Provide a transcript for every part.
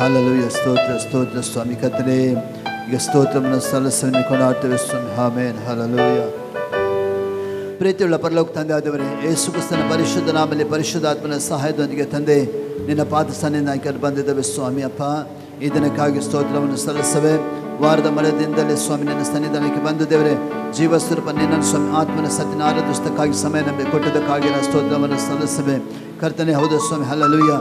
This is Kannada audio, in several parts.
ಹಾಲೆಲೂಯ. ಸ್ತೋತ್ರ ಸ್ತೋತ್ರ ಸ್ವಾಮಿ ಕರ್ತನೇ. ಈಗ ಸ್ತೋತ್ರವನ್ನು ಸಲ್ಲಿಸಲು ಕೊಂಡಾಡ್ತೇವೆ ಸ್ವಾಮಿ. ಆಮೆನ್. ಹಾಲೆಲೂಯ. ಪ್ರೀತಿಯುಳ್ಳ ಪರಲೋಕ ತಂದೆ ಆದವರೇ, ಯೇಸು ಕ್ರಿಸ್ತನ ಪರಿಶುದ್ಧ ನಾಮದಲ್ಲಿ ಪರಿಶುದ್ಧಾತ್ಮನ ಸಹಾಯದೊಂದಿಗೆ ತಂದೆ ನಿನ್ನ ಪಾದ ಸನ್ನಿಧಾನಕ್ಕೆ ಬಂದಿದ್ದೇವೆ ಸ್ವಾಮಿ. ಅಪ್ಪ, ಈ ದಿನಕ್ಕಾಗಿ ಸ್ತೋತ್ರವನ್ನು ಸಲ್ಲಿಸವೆ. ವಾರದ ಮರದಿಂದಲೇ ಸ್ವಾಮಿ ನಿನ್ನ ಸನ್ನಿಧಾನಕ್ಕೆ ಬಂದು ದೇವರೇ, ಜೀವ ಸ್ವರೂಪ ನಿನ್ನ ಸ್ವಾಮಿ ಆತ್ಮನ ಸತ್ಯನ ಆರಾಧಿಸಕ್ಕಾಗಿ ಸಮಯ ನಮಗೆ ಕೊಟ್ಟದಕ್ಕಾಗಿ ನಾನು ಸ್ತೋತ್ರವನ್ನು ಸಲ್ಲಿಸವೆ ಕರ್ತನೆ. ಹೌದು ಸ್ವಾಮಿ. ಹಲ್ಲೆಲೂಯ.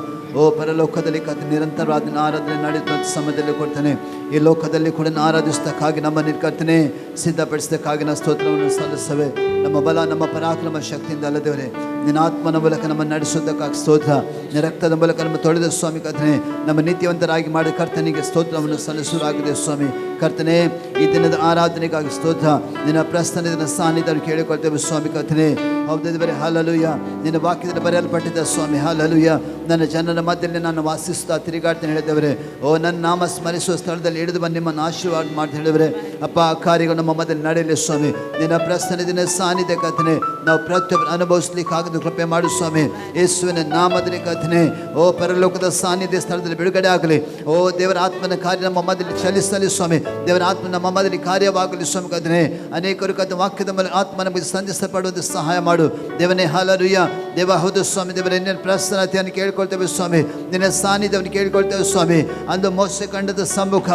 ಓ ಪರಲೋಕದಲ್ಲಿ ನಿರಂತರವಾದ ಆರಾಧನೆ ನಡೆಯುವಂಥ ಸಮಯದಲ್ಲಿ ಕೊಡ್ತಾನೆ. ಈ ಲೋಕದಲ್ಲಿ ಕೂಡ ಆರಾಧಿಸಕ್ಕಾಗಿ ನಮ್ಮ ಕರ್ತನೆ ಸಿದ್ಧಪಡಿಸೋದಕ್ಕಾಗಿ ನಾವು ಸ್ತೋತ್ರವನ್ನು ಸಲ್ಲಿಸವೆ. ನಮ್ಮ ಬಲ ನಮ್ಮ ಪರಾಕ್ರಮ ಶಕ್ತಿಯಿಂದ ಅಲ್ಲದೇವರೇ, ನಿನ್ನ ಆತ್ಮನ ಮೂಲಕ ನಮ್ಮನ್ನು ನಡೆಸೋದಕ್ಕಾಗಿ ಸ್ತೋತ್ರ. ನಿನ್ನ ರಕ್ತದ ಮೂಲಕ ನಮ್ಮ ತೊಳೆದ ಸ್ವಾಮಿ ಕರ್ತನೆ, ನಮ್ಮ ನೀತಿವಂತರಾಗಿ ಮಾಡಿ ಕರ್ತನಿಗೆ ಸ್ತೋತ್ರವನ್ನು ಸಲ್ಲಿಸುವುದಾಗಿದೆ ಸ್ವಾಮಿ ಕರ್ತನೆ. ಈ ದಿನದ ಆರಾಧನೆಗಾಗಿ ಸ್ತೋತ್ರ. ನಿನ್ನ ಪ್ರಸ್ಥಾನದ ಸಾನ್ನಿಧ್ಯವನ್ನು ಕೇಳಿಕೊಳ್ತೇವೆ ಸ್ವಾಮಿ ಕರ್ತನೆ. ಹೌದು ದೇವರೇ, ಹಾಲೆಲೂಯ. ನಿನ್ನ ವಾಕ್ಯದಲ್ಲಿ ಬರೆಯಲ್ಪಟ್ಟಿದ್ದ ಸ್ವಾಮಿ. ಹಾಲೆಲೂಯ. ನನ್ನ ಜನರ ಮಧ್ಯದಲ್ಲಿ ನಾನು ವಾಸಿಸುತ್ತಾ ತಿರುಗಾಡ್ತೇನೆ ಹೇಳಿದವರೇ. ಓ, ನನ್ನ ನಾಮ ಸ್ಮರಿಸುವ ಸ್ಥಳದಲ್ಲಿ ಹಿಡಿದು ಬಂದು ನಿಮ್ಮನ್ನು ಆಶೀರ್ವಾದ ಮಾಡಿ ಹೇಳಿದವರೇ. ಅಪ್ಪ, ಆ ಕಾರ್ಯಗಳು ನಮ್ಮ ಮಧ್ಯದಲ್ಲಿ ನಡೆಯಲಿ ಸ್ವಾಮಿ. ನಿನ್ನ ಪ್ರಸ್ಥಾನದ ಸಾನ್ನಿಧ್ಯ ಕರ್ತನೆ ನಾವು ಪ್ರತಿಯೊಬ್ಬರು ಅನುಭವಿಸ್ಲಿಕ್ಕೆ ಆಗದು ಕೃಪೆ ಮಾಡು ಸ್ವಾಮಿ. ಯೇಸುವಿನ ನಾಮದಲ್ಲಿ ಕರ್ತನೆ, ಓ ಪರಲೋಕದ ಸಾನ್ನಿಧ್ಯ ಸ್ಥಳದಲ್ಲಿ ಬಿಡುಗಡೆ ಆಗಲಿ. ಓ ದೇವರ ಆತ್ಮನ ಕಾರ್ಯ ನಮ್ಮ ಮಧ್ಯದಲ್ಲಿ ಚಲಿಸಲಿ ಸ್ವಾಮಿ. ದೇವರ ಆತ್ಮ ನಮ್ಮ ಮಧ್ಯದಲ್ಲಿ ಕಾರ್ಯವಾಗಲಿ ಸ್ವಾಮಿ ಕರ್ತನೆ. ಅನೇಕರು ಕಥ ವಾಕ್ಯದ ಮೇಲೆ ಆತ್ಮನ ಬಗ್ಗೆ ಸಂಧಿಸಲ್ಪಡುವಂತೆ ಸಹಾಯ ಮಾಡು ದೇವನೇ. ಹಾಲೆಲೂಯ. ದೇವ, ಹೌದು ಸ್ವಾಮಿ ದೇವರೇ, ನಿನ್ನ ಪ್ರಸನ್ನತೆಯನ್ನು ಕೇಳ್ಕೊಳ್ತೇವೆ ಸ್ವಾಮಿ. ನಿನ್ನ ಸಾನ್ನಿಧ್ಯವನ್ನು ಕೇಳ್ಕೊಳ್ತೇವೆ ಸ್ವಾಮಿ. ಅಂದು ಮೋಸ ಕಂಡದ ಸಮ್ಮುಖ,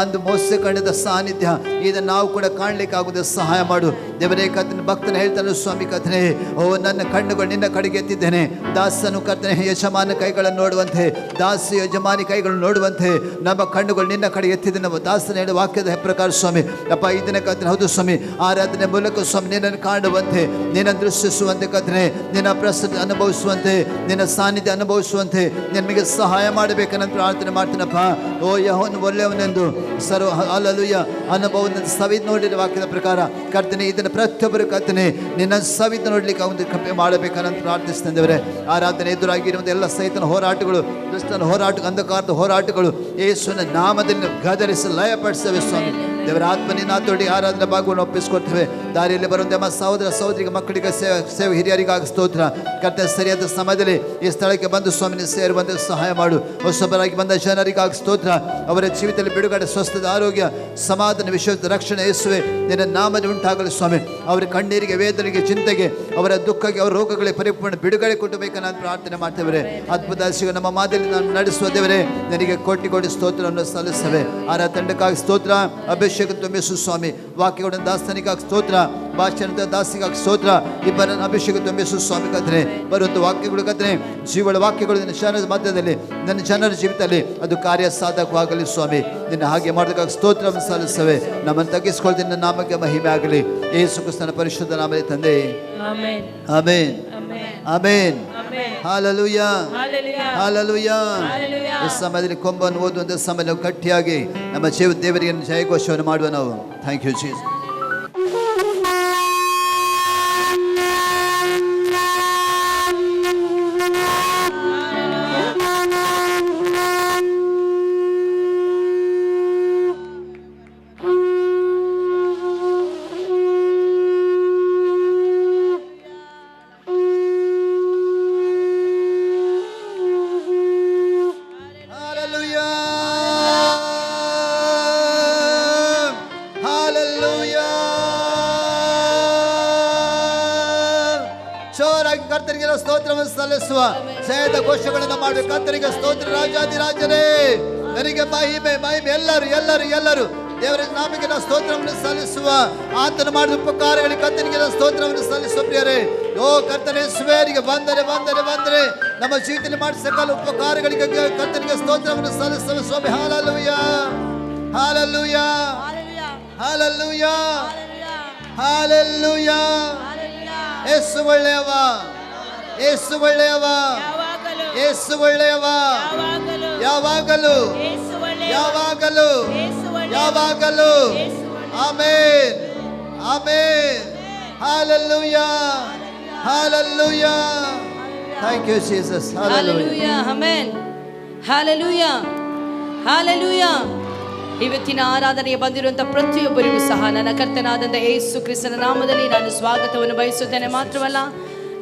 ಅಂದು ಮೋಸ ಕಂಡದ ಸಾನ್ನಿಧ್ಯ ಇದನ್ನು ನಾವು ಕೂಡ ಕಾಣಲಿಕ್ಕಾಗುವುದೇ ಸಹಾಯ ಮಾಡು ದೇವರೇ. ಕರ್ತನ ಭಕ್ತನ ಹೇಳ್ತಾನೆ ಸ್ವಾಮಿ ಕರ್ತನೆ, ಓ ನನ್ನ ಕಣ್ಣುಗಳು ನಿನ್ನ ಕಡೆಗೆ ಎತ್ತಿದ್ದೇನೆ. ದಾಸನು ಕರ್ತನೆ ಯಜಮಾನ ಕೈಗಳನ್ನು ನೋಡುವಂತೆ, ದಾಸ ಯಜಮಾನಿ ಕೈಗಳನ್ನು ನೋಡುವಂತೆ ನಮ್ಮ ಕಣ್ಣುಗಳು ನಿನ್ನ ಕಡೆಗೆ ಎತ್ತಿದ್ದೇನೆ. ನಮ್ಮ ದಾಸನ ಹೇಳುವ ವಾಕ್ಯದ ಪ್ರಕಾರ ಸ್ವಾಮಿ. ಅಪ್ಪ, ಇದನ್ನ ಕರ್ತನೆ ಹೌದು ಸ್ವಾಮಿ, ಆರಾಧನೆ ಮೂಲಕ ಸ್ವಾಮಿ ನಿನ್ನನ್ನು ಕಾಣುವಂತೆ, ನಿನ್ನ ದೃಷ್ಟಿಸುವಂತೆ ಕರ್ತನೆ, ನಿನ್ನ ಪ್ರಸ್ತುತಿ ಅನುಭವಿಸುವಂತೆ, ನಿನ್ನ ಸಾನ್ನಿಧ್ಯ ಅನುಭವಿಸುವಂತೆ ನಿನಗೆ ಸಹಾಯ ಮಾಡಬೇಕನ್ನಂತ ಪ್ರಾರ್ಥನೆ ಮಾಡ್ತೀನಪ್ಪ. ಓ ಯೆಹೋವನು ಒಳ್ಳೆಯವನೆಂದು ಸರ್ವ ಹಾಲೆಲೂಯ ಅನುಭವವನ್ನು ಸವಿದು ನೋಡಿದ ವಾಕ್ಯದ ಪ್ರಕಾರ ಕರ್ತನೆ, ಇದನ್ನು ಪ್ರತಿಯೊಬ್ಬರು ಕರ್ತನೆ ನಿನ್ನ ಸವಿದು ನೋಡ್ಲಿಕ್ಕೆ ಒಂದು ಕೃಪೆ ಮಾಡಬೇಕನ್ನಂತ ಪ್ರಾರ್ಥಿಸ್ತಂದೇವರೇ. ಆರಾಧನೆ ಎದುರಾಗಿರುವಂಥ ಎಲ್ಲ ಸೈತನ ಹೋರಾಟಗಳು, ದುಷ್ಟನ ಹೋರಾಟ, ಅಂಧಕಾರದ ಹೋರಾಟಗಳು ಯೇಸುವಿನ ನಾಮದಲ್ಲಿ ಗದರಿಸಿ ಲಯಪಡಿಸ್ತೇವೆ ಸ್ವಾಮಿ. ದೇವರ ಆತ್ಮನಿನ ತೊಡಿ ಆರಾಧನೆ ಭಾಗವನ್ನು ಒಪ್ಪಿಸ್ಕೊಡ್ತೇವೆ. ದಾರಿಯಲ್ಲಿ ಬರುವಂತೆ ನಮ್ಮ ಸಹೋದರ ಸಹೋದರಿಗೆ, ಮಕ್ಕಳಿಗೆ, ಸೇವೆ ಹಿರಿಯರಿಗಾಗಿ ಸ್ತೋತ್ರ. ಕರ್ತನೆ, ಸರಿಯಾದ ಸಮಯದಲ್ಲಿ ಈ ಸ್ಥಳಕ್ಕೆ ಬಂದು ಸ್ವಾಮಿನ ಸೇರುವಂತೆ ಸಹಾಯ ಮಾಡು. ಹೊಸಬರಾಗಿ ಬಂದ ಜನರಿಗಾಗಿ ಸ್ತೋತ್ರ. ಅವರ ಜೀವಿತದಲ್ಲಿ ಬಿಡುಗಡೆ, ಸ್ವಸ್ಥದ, ಆರೋಗ್ಯ, ಸಮಾಧಾನ, ವಿಶ್ವಾಸದ ರಕ್ಷಣೆ ಯೇಸುವೆ ನಿನ್ನ ನಾಮದಲ್ಲಿ ಉಂಟಾಗಲಿ ಸ್ವಾಮಿ. ಅವರ ಕಣ್ಣೀರಿಗೆ, ವೇದನೆಗೆ, ಚಿಂತೆಗೆ, ಅವರ ದುಃಖಕ್ಕೆ, ಅವರ ರೋಗಗಳಿಗೆ ಪರಿಪೂರ್ಣ ಬಿಡುಗಡೆ ಕೊಟ್ಟಬೇಕನ್ನ ನಾನು ಪ್ರಾರ್ಥನೆ ಮಾಡ್ತೇವೆ. ಅದ್ಭುತ ಸಿಗ ನಮ್ಮ ಮಾದರಿ ನಾನು ನಡೆಸುವ ದೇವರೇ, ನನಗೆ ಕೋಟಿ ಕೋಟಿ ಸ್ತೋತ್ರವನ್ನು ಸಲ್ಲಿಸ್ತೇವೆ. ಆರ ತಂಡಕ್ಕಾಗಿ ಸ್ತೋತ್ರ. ಅಭಿಷೇಕ ತುಂಬಿಸು ಸ್ವಾಮಿ. ವಾಕ್ಯಗಳನ್ನು ದಾಸ್ತನಿಗಾಗಿ ಸ್ತೋತ್ರ, ಭಾಷಣದ ದಾಸಿಗಾಗಿ ಸ್ತೋತ್ರ. ಇಬ್ಬರನ್ನು ಅಭಿಷೇಕ ತುಂಬಿಸು ಸ್ವಾಮಿ ಕರ್ತನೆ. ಬರುವಂಥ ವಾಕ್ಯಗಳು ಕರ್ತನೆ ಜೀವಳ ವಾಕ್ಯಗಳು ನಿನ್ನ ಜನರ ಮಧ್ಯದಲ್ಲಿ, ನನ್ನ ಜನರ ಜೀವಿತದಲ್ಲಿ ಅದು ಕಾರ್ಯ ಸಾಧಕವಾಗಲಿ ಸ್ವಾಮಿ. ನಿನ್ನ ಹಾಗೆ ಮಾಡೋದಕ್ಕಾಗಿ ಸ್ತೋತ್ರವನ್ನು ಸಲ್ಲಿಸ್ತೇವೆ. ನಮ್ಮನ್ನು ತಗ್ಗಿಸ್ಕೊಳ್ತೀನಿ, ನಿನ್ನ ನಾಮಕ್ಕೆ ಮಹಿಮೆ ಆಗಲಿ. ಯೇಸು ಕ್ರಿಸ್ತನ ಪರಿಶುದ್ಧ ನಾಮದಲ್ಲಿ ತಂದೆ. Amen, amen, amen. Hallelujah, hallelujah. ಈ ಸಮಯದಲ್ಲಿ ಕೊಂಬನ್ನು ಓದುವಂಥ ಸಮಯ ಗಟ್ಟಿಯಾಗಿ ನಮ್ಮ ಜೀವ ದೇವರಿಗೆ ಜಯಘೋಷವನ್ನು ಮಾಡುವ ನಾವು. Thank you Jesus. ಕರ್ತನಿಗೆ ಸ್ತೋತ್ರವನ್ನು ಸಲ್ಲಿಸುವ ಜಯದ ಘೋಷಗಳನ್ನು ಮಾಡಿ ಕರ್ತನಿಗೆ ಸ್ತೋತ್ರ. ರಾಜಾದಿರಾಜನೇ ನನಗೆ ಮಹಿಮೆ, ಮಹಿಮೆ. ಎಲ್ಲರೂ ಎಲ್ಲರೂ ಎಲ್ಲರೂ ದೇವರ ನಾಮಕ್ಕೆ ನಾವು ಸ್ತೋತ್ರವನ್ನು ಸಲ್ಲಿಸುವ. ಆತನು ಮಾಡಿದ ಉಪಕಾರಗಳಿಗೆ ಕರ್ತನಿಗೆ ನಾವು ಸ್ತೋತ್ರವನ್ನು ಸಲ್ಲಿಸುವ ಪ್ರಿಯರೇ. ಓ ಕರ್ತನೇ, ಸ್ವೇರಿಗೆ ಬಂದರೆ ಬಂದರೆ ಬಂದರೆ ನಮ್ಮ ಜೀವಿತದಲ್ಲಿ ಮಾಡಿದ ಸಕಲ ಉಪಕಾರಗಳಿಗೆ ಕರ್ತನಿಗೆ ಸ್ತೋತ್ರವನ್ನು ಸಲ್ಲಿಸುವ ಸ್ವಾಮಿ. Hallelujah, hallelujah, hallelujah, hallelujah. Yesu ಒಳ್ಳೆಯವ, ಯೇಸು ಒಳ್ಳೆಯವ, ಯೇಸು ಒಳ್ಳೆಯವ. ಯಾವಾಗಲೂ ಯಾವಾಗಲೂ ಯಾವಾಗಲೂ. Amen, amen. Hallelujah, hallelujah. Thank you Jesus. Hallelujah, amen, hallelujah, hallelujah. ಇವತ್ತಿನ ಆರಾಧನೆಗೆ ಬಂದಿರುವಂಥ ಪ್ರತಿಯೊಬ್ಬರಿಗೂ ಸಹ ನನ್ನ ಕರ್ತನಾದಂಥ ಯೇಸು ಕ್ರಿಸ್ತನ ನಾಮದಲ್ಲಿ ನಾನು ಸ್ವಾಗತವನ್ನು ಬಯಸುತ್ತೇನೆ. ಮಾತ್ರವಲ್ಲ,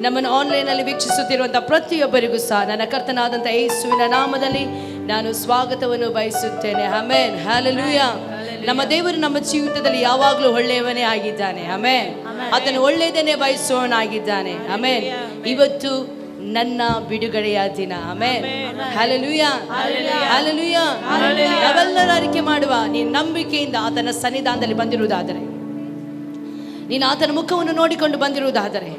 ನಮ್ಮನ್ನು ಆನ್ಲೈನಲ್ಲಿ ವೀಕ್ಷಿಸುತ್ತಿರುವಂಥ ಪ್ರತಿಯೊಬ್ಬರಿಗೂ ಸಹ ನನ್ನ ಕರ್ತನಾದಂಥ ಯೇಸುವಿನ ನಾಮದಲ್ಲಿ ನಾನು ಸ್ವಾಗತವನ್ನು ಬಯಸುತ್ತೇನೆ. Amen, hallelujah. ನಮ್ಮ ದೇವರು ನಮ್ಮ ಜೀವಿತದಲ್ಲಿ ಯಾವಾಗಲೂ ಒಳ್ಳೆಯವನೇ ಆಗಿದ್ದಾನೆ. ಆಮೆನ್. ಆತನು ಒಳ್ಳೆಯದನ್ನೇ ಬಯಸುವವನಾಗಿದ್ದಾನೆ. ಆಮೆನ್. ಇವತ್ತು ನನ್ನ ಬಿಡುಗಡೆಯ ದಿನ. Amen, hallelujah, hallelujah. ನಾವೆಲ್ಲರೂ ಅರಿಕೆ ಮಾಡುವ, ನೀನು ನಂಬಿಕೆಯಿಂದ ಆತನ ಸನ್ನಿಧಾನದಲ್ಲಿ ಬಂದಿರುವುದಾದರೆ, ನೀನು ಆತನ ಮುಖವನ್ನು ನೋಡಿಕೊಂಡು ಬಂದಿರುವುದಾದರೆ,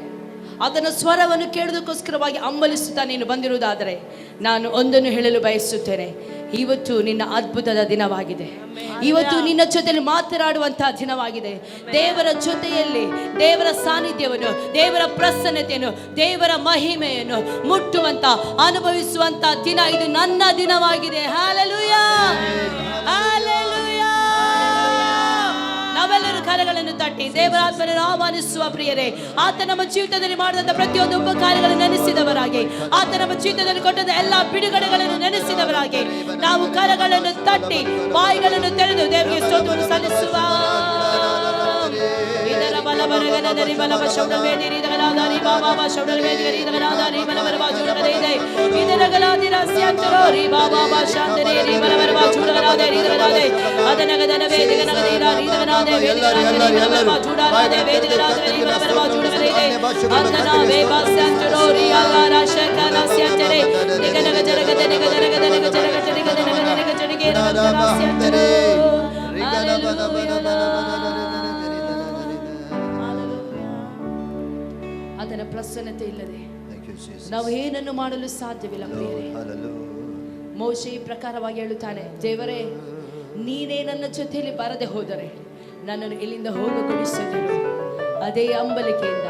ಆತನ ಸ್ವರವನ್ನು ಕೇಳುವುದಕ್ಕೋಸ್ಕರವಾಗಿ ಹಂಬಲಿಸುತ್ತಾ ನೀನು ಬಂದಿರುವುದಾದರೆ, ನಾನು ಒಂದನ್ನು ಹೇಳಲು ಬಯಸುತ್ತೇನೆ. ಇವತ್ತು ನಿನ್ನ ಅದ್ಭುತದ ದಿನವಾಗಿದೆ. ಇವತ್ತು ನಿನ್ನ ಜೊತೆಯಲ್ಲಿ ಮಾತನಾಡುವಂತಹ ದಿನವಾಗಿದೆ. ದೇವರ ಜೊತೆಯಲ್ಲಿ ದೇವರ ಸಾನ್ನಿಧ್ಯವನ್ನು, ದೇವರ ಪ್ರಸನ್ನತೆಯನ್ನು, ದೇವರ ಮಹಿಮೆಯನ್ನು ಮುಟ್ಟುವಂತ, ಅನುಭವಿಸುವಂತ ದಿನ ಇದು. ನನ್ನ ದಿನವಾಗಿದೆ. Hallelujah, hallelujah. ನಾವೆಲ್ಲರೂ ಕರಗಳನ್ನು ತಟ್ಟಿ ದೇವರಾತ್ಮನನ್ನು ಆಹ್ವಾನಿಸುವ ಪ್ರಿಯರೇ, ಆತ ನಮ್ಮ ಜೀವಿತದಲ್ಲಿ ಮಾಡಿದಂಥ ಪ್ರತಿಯೊಂದು ಉಪಕಾರ್ಯಗಳನ್ನು ನೆನೆಸಿದವರಾಗಿ, ಆತ ನಮ್ಮ ಜೀವಿತದಲ್ಲಿ ಕೊಟ್ಟದ ಎಲ್ಲ ಬಿಡುಗಡೆಗಳನ್ನು ನೆನೆಸಿದವರಾಗಿ, ನಾವು ಕರಗಳನ್ನು ತಟ್ಟಿ ಬಾಯಿಗಳನ್ನು ತೆರೆದು ದೇವರಿಗೆ ಸ್ತೋತ್ರವನ್ನು ಸಲ್ಲಿಸುವ. ಇದರ ಬಲಬರಗನದರಿ ಬಲವ ಶೌಡವೇದಿರಿ ದಗಲಾದಾರಿ ಬಾಬಾ ಶೌಡವೇದಿರಿ ದಗಲಾದಾರಿ ಬಲಬರವ ಜುಡಗದೆ ಇದರಗಲಾದಿ ರಸ್ಯಾಂತರೋರಿ ಬಾಬಾ ಶಾಂತರಿ ರಿ ಬಲಬರವ ಜುಡಗಲಾದೆ ದಗಲಾದೆ ಅದನಗದನ ವೇದಿಗನಗದಿ ರಿ ದಗಲಾದೆ ವೇದಿಗನಗದಿ ಬಲಬರವ ಜುಡಗಲಾದೆ ವೇದಿಗನಗದಿ ರಿ ಬಲಬರವ ಜುಡಗದೆ ಅದನ ವೇಬಾ ಶಾಂತರೋರಿ ಅಲ್ಲಾರ ಶಕನ ಶಾಂತರೆ ನಿಗನಗ ಜರಗದೆ ನಿಗದನಗದ ನಿಗ ಜರಗದೆ ನಿಗದನಗದ ನಿಗ ಜಡಿಗೆ ಶಾಂತರೋ ಆತನ ಪ್ರಸನ್ನತೆ ಇಲ್ಲದೆ ನಾವು ಏನನ್ನು ಮಾಡಲು ಸಾಧ್ಯವಿಲ್ಲ ಪ್ರಿಯರೇ. ಮೋಶೆ ಈ ಪ್ರಕಾರವಾಗಿ ಹೇಳುತ್ತಾನೆ, ದೇವರೇ, ನೀನೇ ನನ್ನ ಜೊತೆಯಲ್ಲಿ ಬರದೆ ಹೋದರೆ ನನ್ನನ್ನು ಇಲ್ಲಿಂದ ಹೋಗಗೊಳಿಸದಿರು. ಅದೇ ಅಂಬಲಿಕೆಯಿಂದ,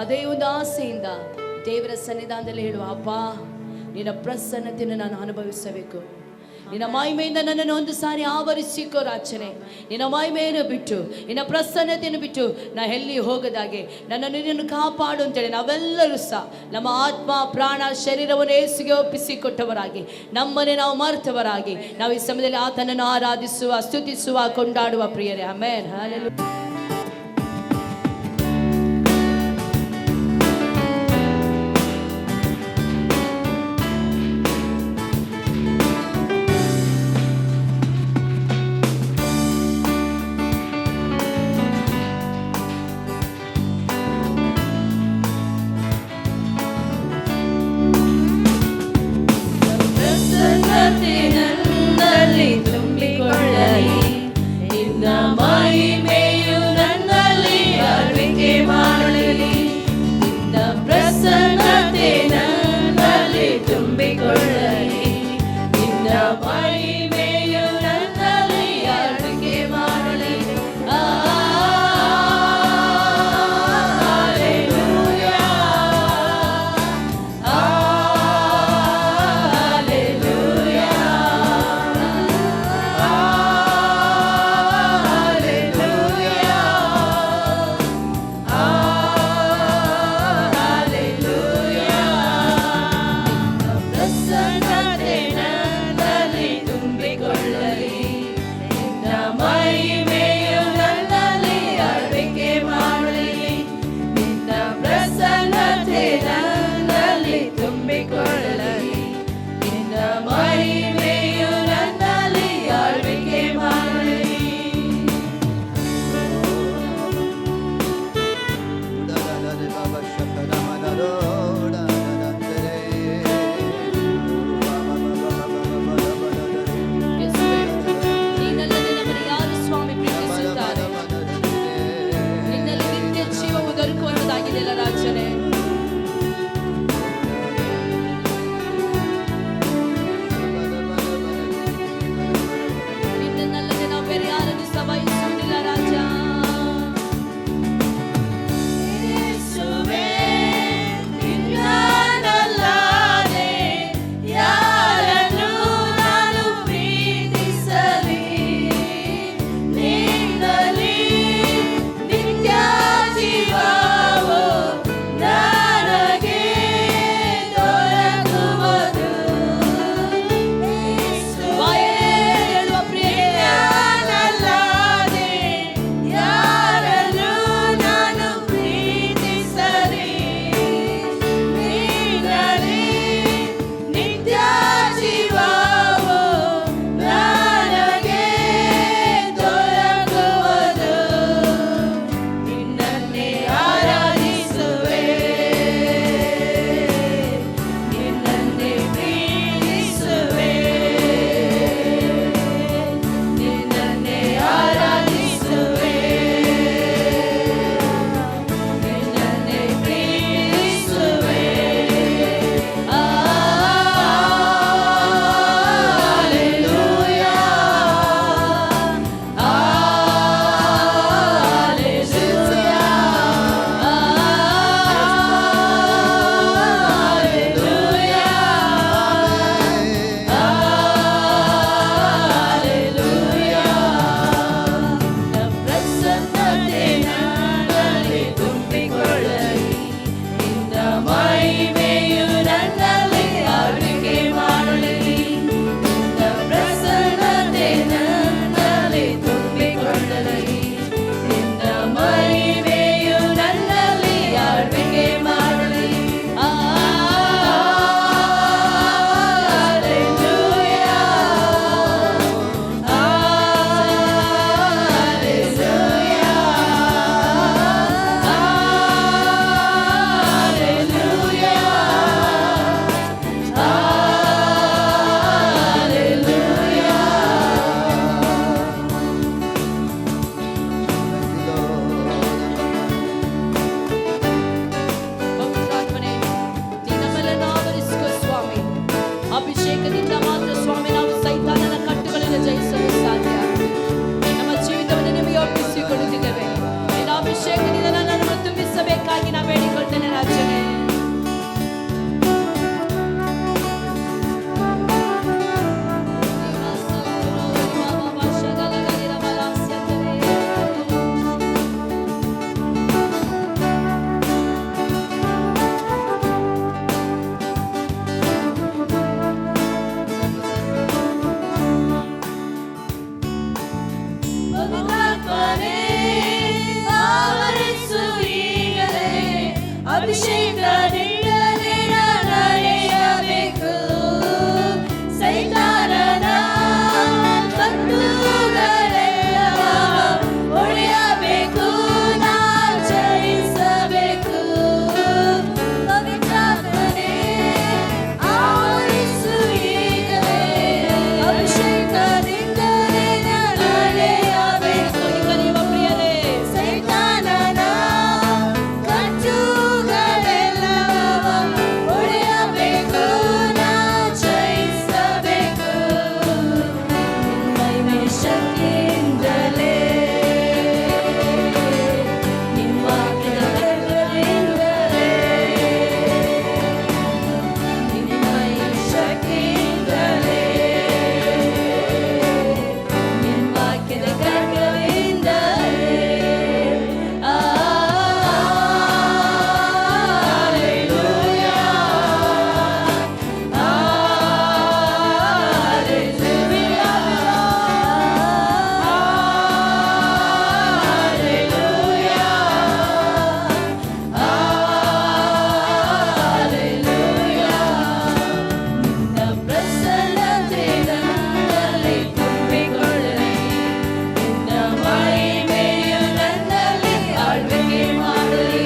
ಅದೇ ಒಂದು ಆಸೆಯಿಂದ ದೇವರ ಸನ್ನಿಧಾನದಲ್ಲಿ ಹೇಳುವ, ಅಪ್ಪ, ನಿನ್ನ ಪ್ರಸನ್ನತೆಯನ್ನು ನಾನು ಅನುಭವಿಸಬೇಕು. ನಿನ್ನ ಮಹಿಮೆಯಿಂದ ನನ್ನನ್ನು ಒಂದು ಸಾರಿ ಆವರಿಸಿಕೋ ರಾಜನೇ. ನಿನ್ನ ಮಹಿಮೆಯನ್ನು ಬಿಟ್ಟು, ನಿನ್ನ ಪ್ರಸನ್ನತೆಯನ್ನು ಬಿಟ್ಟು ನಾ ಎಲ್ಲಿ ಹೋಗದಾಗೆ ನನ್ನನ್ನು ನಿನ್ನನ್ನು ಕಾಪಾಡು ಅಂತೇಳಿ ನಾವೆಲ್ಲರೂ ಸಹ ನಮ್ಮ ಆತ್ಮ, ಪ್ರಾಣ, ಶರೀರವನ್ನು ಯೇಸುಗೆ ಒಪ್ಪಿಸಿಕೊಟ್ಟವರಾಗಿ, ನಮ್ಮನ್ನೇ ನಾವು ಮರೆತವರಾಗಿ ನಾವು ಈ ಸಮಯದಲ್ಲಿ ಆತನನ್ನು ಆರಾಧಿಸುವ, ಸ್ತುತಿಸುವ, ಕೊಂಡಾಡುವ ಪ್ರಿಯರೇ. Amen, hallelujah. ತುಂಬಿಕೊಳ್ಳಲಿ ನಿನ್ನ ಮಹಿಮೆಯು ನನ್ನಲ್ಲಿ ಅರಿಕೆ ಮಾಡಲಿ. ನಿನ್ನ ಪ್ರಸನ್ನತೆ ನನ್ನಲ್ಲಿ ತುಂಬಿಕೊಳ್ಳಲಿ. ನಿನ್ನ ಮಹಿಮೆಯು ನನ್ನಲ್ಲಿ ಅರಿಕೆ ಮಾಡಲಿ. ಪವಿತ್ರಾತ್ಮನೇ ಆವರಿಸು ಈಗಲೇ, ಅಭಿಷೇಕದಿಂದಲೇ ನಡೆಯಬೇಕು. ಸೈತಾನನ ಕತ್ತುಗಳೆಲ್ಲ ಒಡೆಯಬೇಕು, ನಾ ಜಯಿಸಬೇಕು. ಪವಿತ್ರಾತ್ಮನೇ ಆವರಿಸು ಈಗಲೇ, ಅಭಿಷೇಕದಿಂದಲೇ ನಡೆಯಬೇಕು. ಕಲಿಯುವ ಪ್ರಿಯರೇ, ಸೈತಾನನ ಕತ್ತುಗಳೆಲ್ಲ ಒಡೆಯಬೇಕು, ನಾ ಜಯಿಸಬೇಕು. ಮಹಿಮೆ ಶಕ್ತಿಯಿಂದಲೇ, ನಿಮ್ಮ ವಾಕ್ಯದಿಂದಲೇ, ನಿಮ್ಮ ಶಕ್ತಿಯಿಂದಲೇ, ನಿಮ್ಮ ವಾಕ್ಯದ ಖಡ್ಗದಿಂದಲೇ. ನಿನ್ನ ಪ್ರಸನ್ನತೆ ನನ್ನಲ್ಲಿ ತುಂಬಿಕೊಳ್ಳಲಿ, ನಿನ್ನ ಮಹಿಮೆಯು ನನ್ನಲ್ಲಿ ಆಳ್ವಿಕೆ ಮಾಡಲಿ.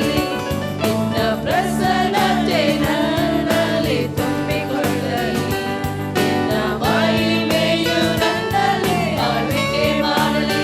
ನಿನ್ನ ಪ್ರಸನ್ನತೆ ನನ್ನಲ್ಲಿ ತುಂಬಿಕೊಳ್ಳಲಿ, ನಿನ್ನ ಮಹಿಮೆಯು ನನ್ನಲ್ಲಿ ಆಳ್ವಿಕೆ ಮಾಡಲಿ.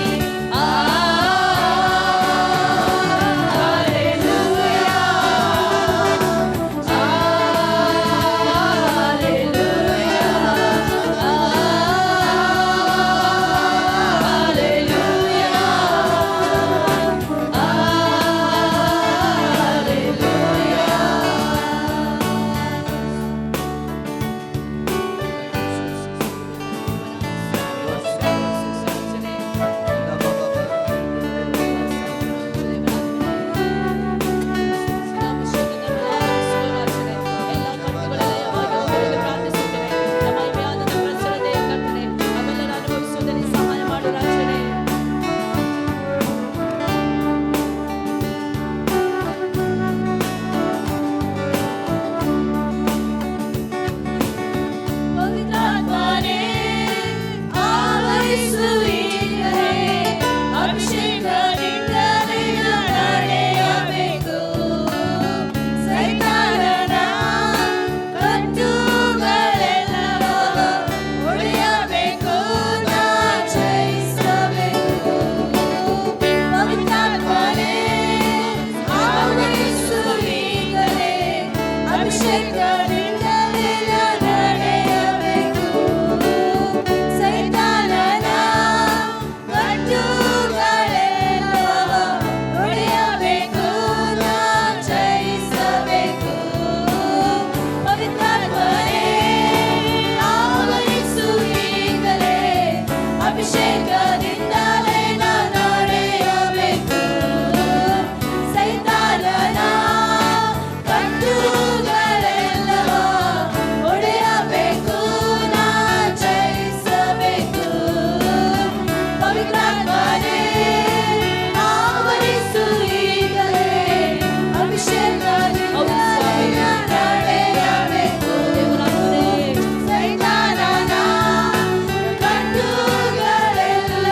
ಸಹಾಯ ಮಾಡು ರಾಜನೇ. ಪವಿತ್ರಾತ್ಮನೇ ಆವರಿಸು ಈಗಲೇ, ಅಭಿಷೇಕದಿಂದಲೇ ನಡೆಯಬೇಕು. ಸೈತಾನನ ಕತ್ತುಗಳೆಲ್ಲ ಒಡೆಯಬೇಕು, ನಾ ಜಯಿಸಬೇಕು. ಪವಿತ್ರಾತ್ಮನೇ ಆವರಿಸು ಈಗಲೇ, ಅಭಿಷೇಕದಿಂದಲೇ ನಡೆಯಬೇಕು. ಸೈತಾನನ ಕತ್ತುಗಳೆಲ್ಲ ಒಡೆಯಬೇಕು, ನಾ ಜಯಿಸಬೇಕು. ಪವಿತ್ರಾತ್ಮನೇ ಆವರಿಸು ಈಗಲೇ, ಅಭಿಷೇಕದಿಂದಲೇ ನಡೆಯಬೇಕು. ಸೈತಾನನ ಕತ್ತುಗಳೆಲ್ಲ ಒಡೆಯಬೇಕು, ನಾ ಜಯಿಸಬೇಕು. ಪವಿತ್ರಾತ್ಮನೇ ಆವರಿಸು ಈಗಲೇ, ಅಭಿಷೇಕದಿಂದಲೇ ನಡೆಯಬೇಕು. ಸೈತಾನನ ಕತ್ತುಗಳೆಲ್ಲ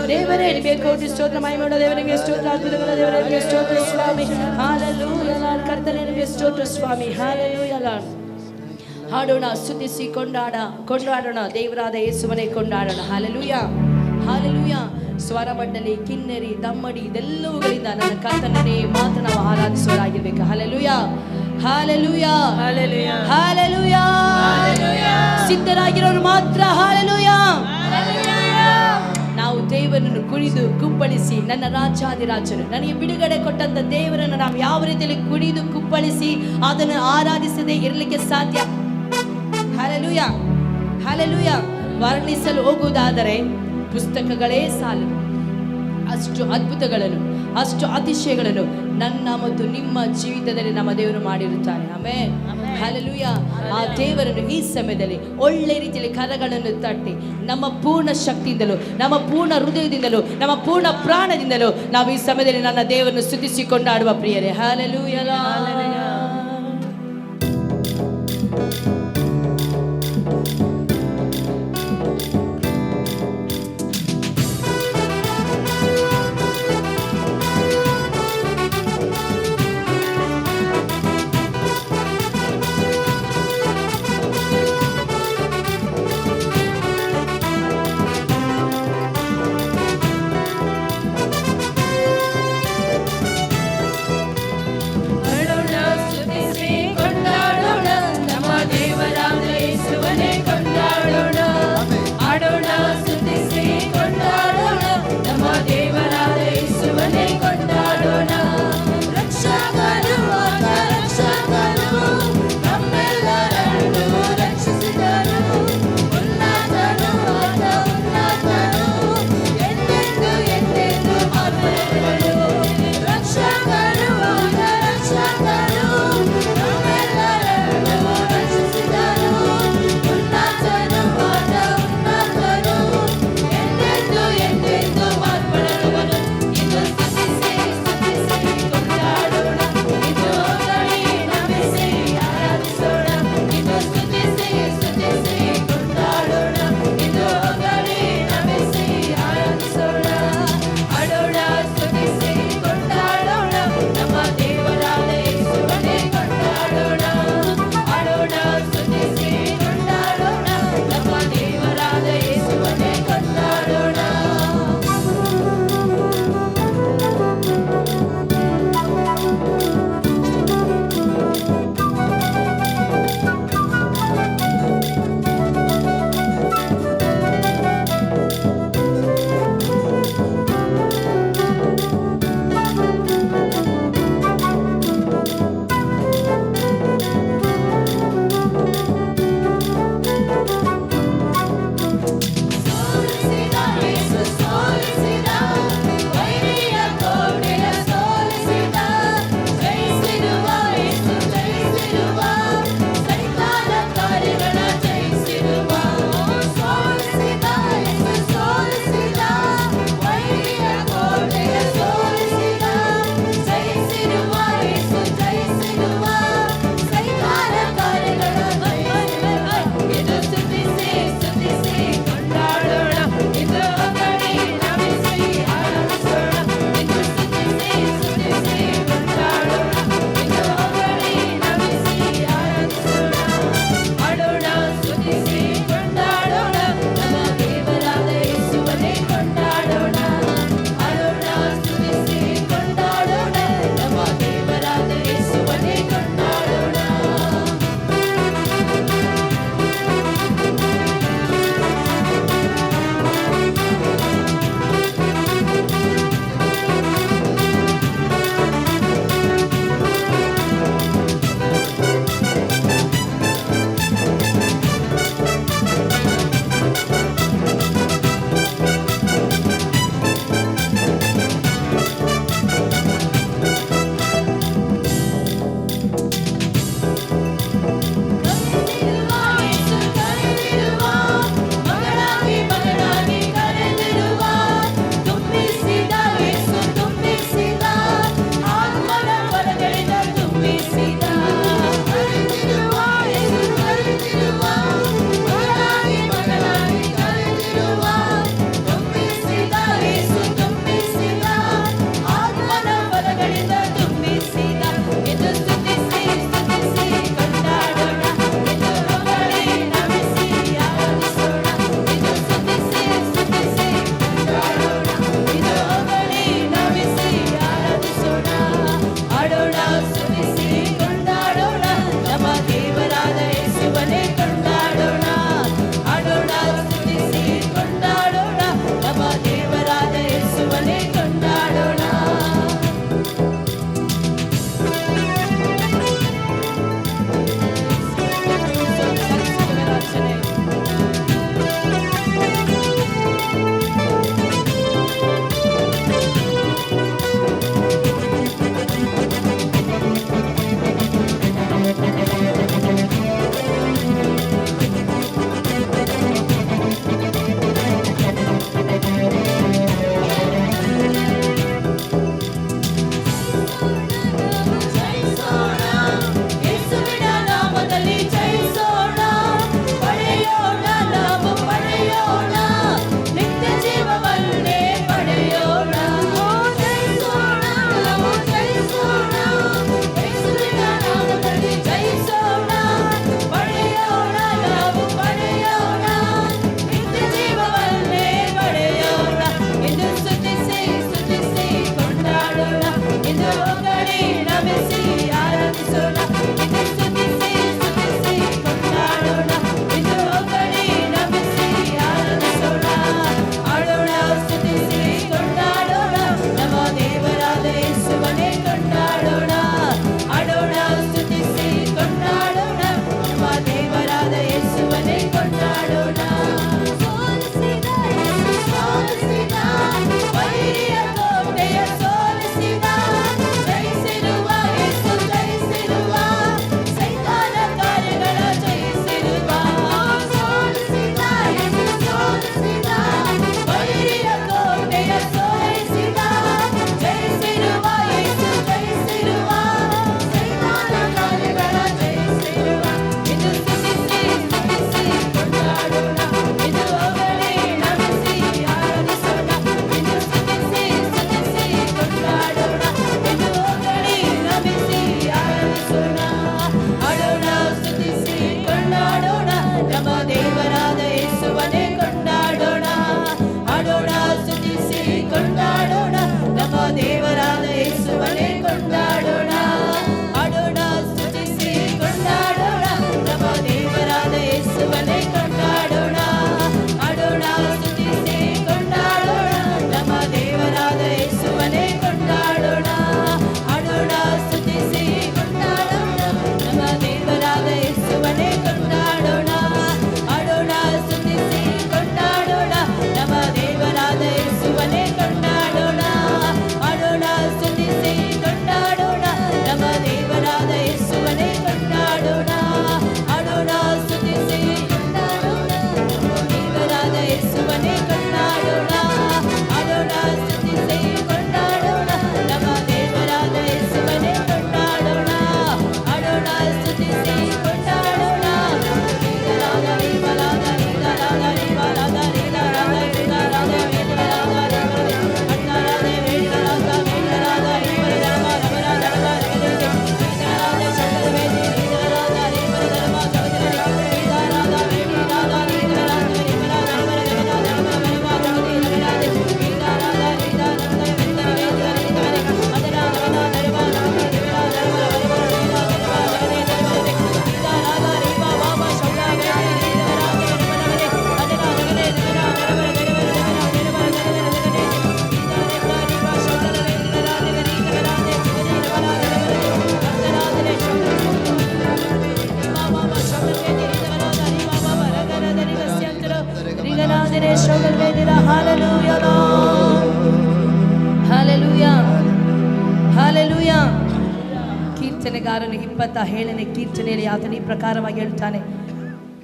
ದೇವರೇ ನಿಮಗೆ ಕೋಟಿ ಸ್ತೋತ್ರ ಮಹಿಮೆಯುಳ್ಳ ದೇವರಿಗೆ ಸ್ತೋತ್ರ ಅದ್ಭುತಗಳ ದೇವರಿಗೆ ಸ್ತೋತ್ರ ಸ್ವಾಮಿ ಹಲ್ಲೆಲೂಯಾ ಲಾರ್ಡ್ ಕರ್ತನೇ ನಿಮಗೆ ಸ್ತೋತ್ರ ಸ್ವಾಮಿ ಹಲ್ಲೆಲೂಯಾ ಲಾರ್ಡ್ ಹಾಡೋಣ ಸ್ತುತಿಸಿ ಕೊಂಡಾಡೋಣ ದೇವರಾದ ಯೇಸುವನೇ ಕೊಂಡಾಡೋಣ ಹಲ್ಲೆಲೂಯಾ ಹಲ್ಲೆಲೂಯಾ ಸ್ವರ ಮಂಡಲಿ ಕಿನ್ನರಿ ದಮ್ಮಡಿ ಇದೆಲ್ಲವುಗಳಿಂದ ನನ್ನ ಕರ್ತನನ್ನೇ ಮಾತ್ರ ನಾವು ಆರಾಧಿಸೋರಾಗಿರ್ಬೇಕು ಹಲ್ಲೆಲೂಯಾ ಹಲ್ಲೆಲೂಯಾ ಹಲ್ಲೆಲೂಯಾ ಹಲ್ಲೆಲೂಯಾ ಸಿದ್ಧರಾಗಿರೋರು ಮಾತ್ರ ಹಲ್ಲೆಲೂಯಾ ನಾವು ದೇವರನ್ನು ಕುಣಿದು ಕುಪ್ಪಳಿಸಿ ನನ್ನ ರಾಜಾದಿರಾಜನು ನನಗೆ ಬಿಡುಗಡೆ ಕೊಟ್ಟಂತ ದೇವರನ್ನು ನಾವು ಯಾವ ರೀತಿಯಲ್ಲಿ ಕುಣಿದು ಕುಪ್ಪಳಿಸಿ ಅದನ್ನು ಆರಾಧಿಸದೆ ಇರಲಿಕ್ಕೆ ಸಾಧ್ಯ ಹಲ್ಲೆಲೂಯಾ ಹಲ್ಲೆಲೂಯಾ ವರ್ಣಿಸಲು ಹೋಗುವುದಾದರೆ ಪುಸ್ತಕಗಳೇ ಸಾಲದು ಅಷ್ಟು ಅದ್ಭುತಗಳನ್ನು ಅಷ್ಟು ಅತಿಶಯಗಳನ್ನು ನನ್ನ ಮತ್ತು ನಿಮ್ಮ ಜೀವಿತದಲ್ಲಿ ನಮ್ಮ ದೇವರು ಮಾಡಿರುತ್ತಾನೆ ಆಮೆನ್ ಹಲ್ಲೆಲೂಯಾ ಆ ದೇವರನ್ನು ಈ ಸಮಯದಲ್ಲಿ ಒಳ್ಳೆ ರೀತಿಯಲ್ಲಿ ಕರಗಳನ್ನು ತಟ್ಟಿ ನಮ್ಮ ಪೂರ್ಣ ಶಕ್ತಿಯಿಂದಲೂ ನಮ್ಮ ಪೂರ್ಣ ಹೃದಯದಿಂದಲೂ ನಮ್ಮ ಪೂರ್ಣ ಪ್ರಾಣದಿಂದಲೂ ನಾವು ಈ ಸಮಯದಲ್ಲಿ ನನ್ನ ದೇವರನ್ನು ಸ್ತುತಿಸಿ ಕೊಂಡಾಡುವ ಪ್ರಿಯರೇ ಹಲ್ಲೆಲೂಯಾ ಶೋಗಲ್ವೇದಿರ ಹಾಲೆಲೂಯಾ ಹಾಲೆಲೂಯಾ ಹಾಲೆಲೂಯಾ. ಕೀರ್ತನೆಗಾರನು 27ನೇ ಕೀರ್ತನೆಯಲ್ಲಿ ಆತನ ಈ ಪ್ರಕಾರವಾಗಿ ಹೇಳ್ತಾನೆ,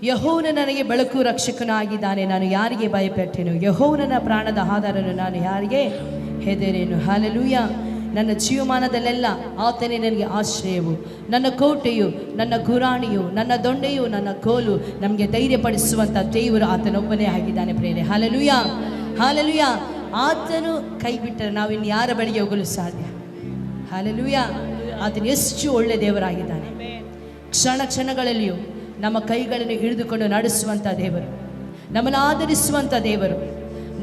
ಯೆಹೋವನು ನನಗೆ ಬೆಳಕು ರಕ್ಷಕನೂ ಆಗಿದ್ದಾನೆ, ನಾನು ಯಾರಿಗೆ ಭಯಪಟ್ಟೆನು? ಯೆಹೋವನ ಪ್ರಾಣದ ಆಧಾರನು, ನಾನು ಯಾರಿಗೆ ಹೆದರೇನು? ಹಾಲೆಲೂಯಾ. ನನ್ನ ಜೀವಮಾನದಲ್ಲೆಲ್ಲ ಆತನೇ ನನಗೆ ಆಶ್ರಯವು, ನನ್ನ ಕೋಟೆಯು, ನನ್ನ ಗುರಾಣಿಯು, ನನ್ನ ದೊಂಡೆಯು, ನನ್ನ ಕೋಲು. ನಮಗೆ ಧೈರ್ಯಪಡಿಸುವಂಥ ದೇವರು ಆತನೊಬ್ಬನೇ ಆಗಿದ್ದಾನೆ ಪ್ರೇರೆ. Hallelujah hallelujah. ಆತನು ಕೈ ಬಿಟ್ಟರೆ ನಾವು ಇನ್ನು ಯಾರ ಬಳಿಗೆ ಹೋಗಲು ಸಾಧ್ಯ? ಹಾಲೆಲೂಯಾ. ಆತನು ಎಷ್ಟು ಒಳ್ಳೆ ದೇವರಾಗಿದ್ದಾನೆ. ಕ್ಷಣ ಕ್ಷಣಗಳಲ್ಲಿಯೂ ನಮ್ಮ ಕೈಗಳನ್ನು ಹಿಡಿದುಕೊಂಡು ನಡೆಸುವಂಥ ದೇವರು, ನಮ್ಮನ್ನು ಆಧರಿಸುವಂಥ ದೇವರು,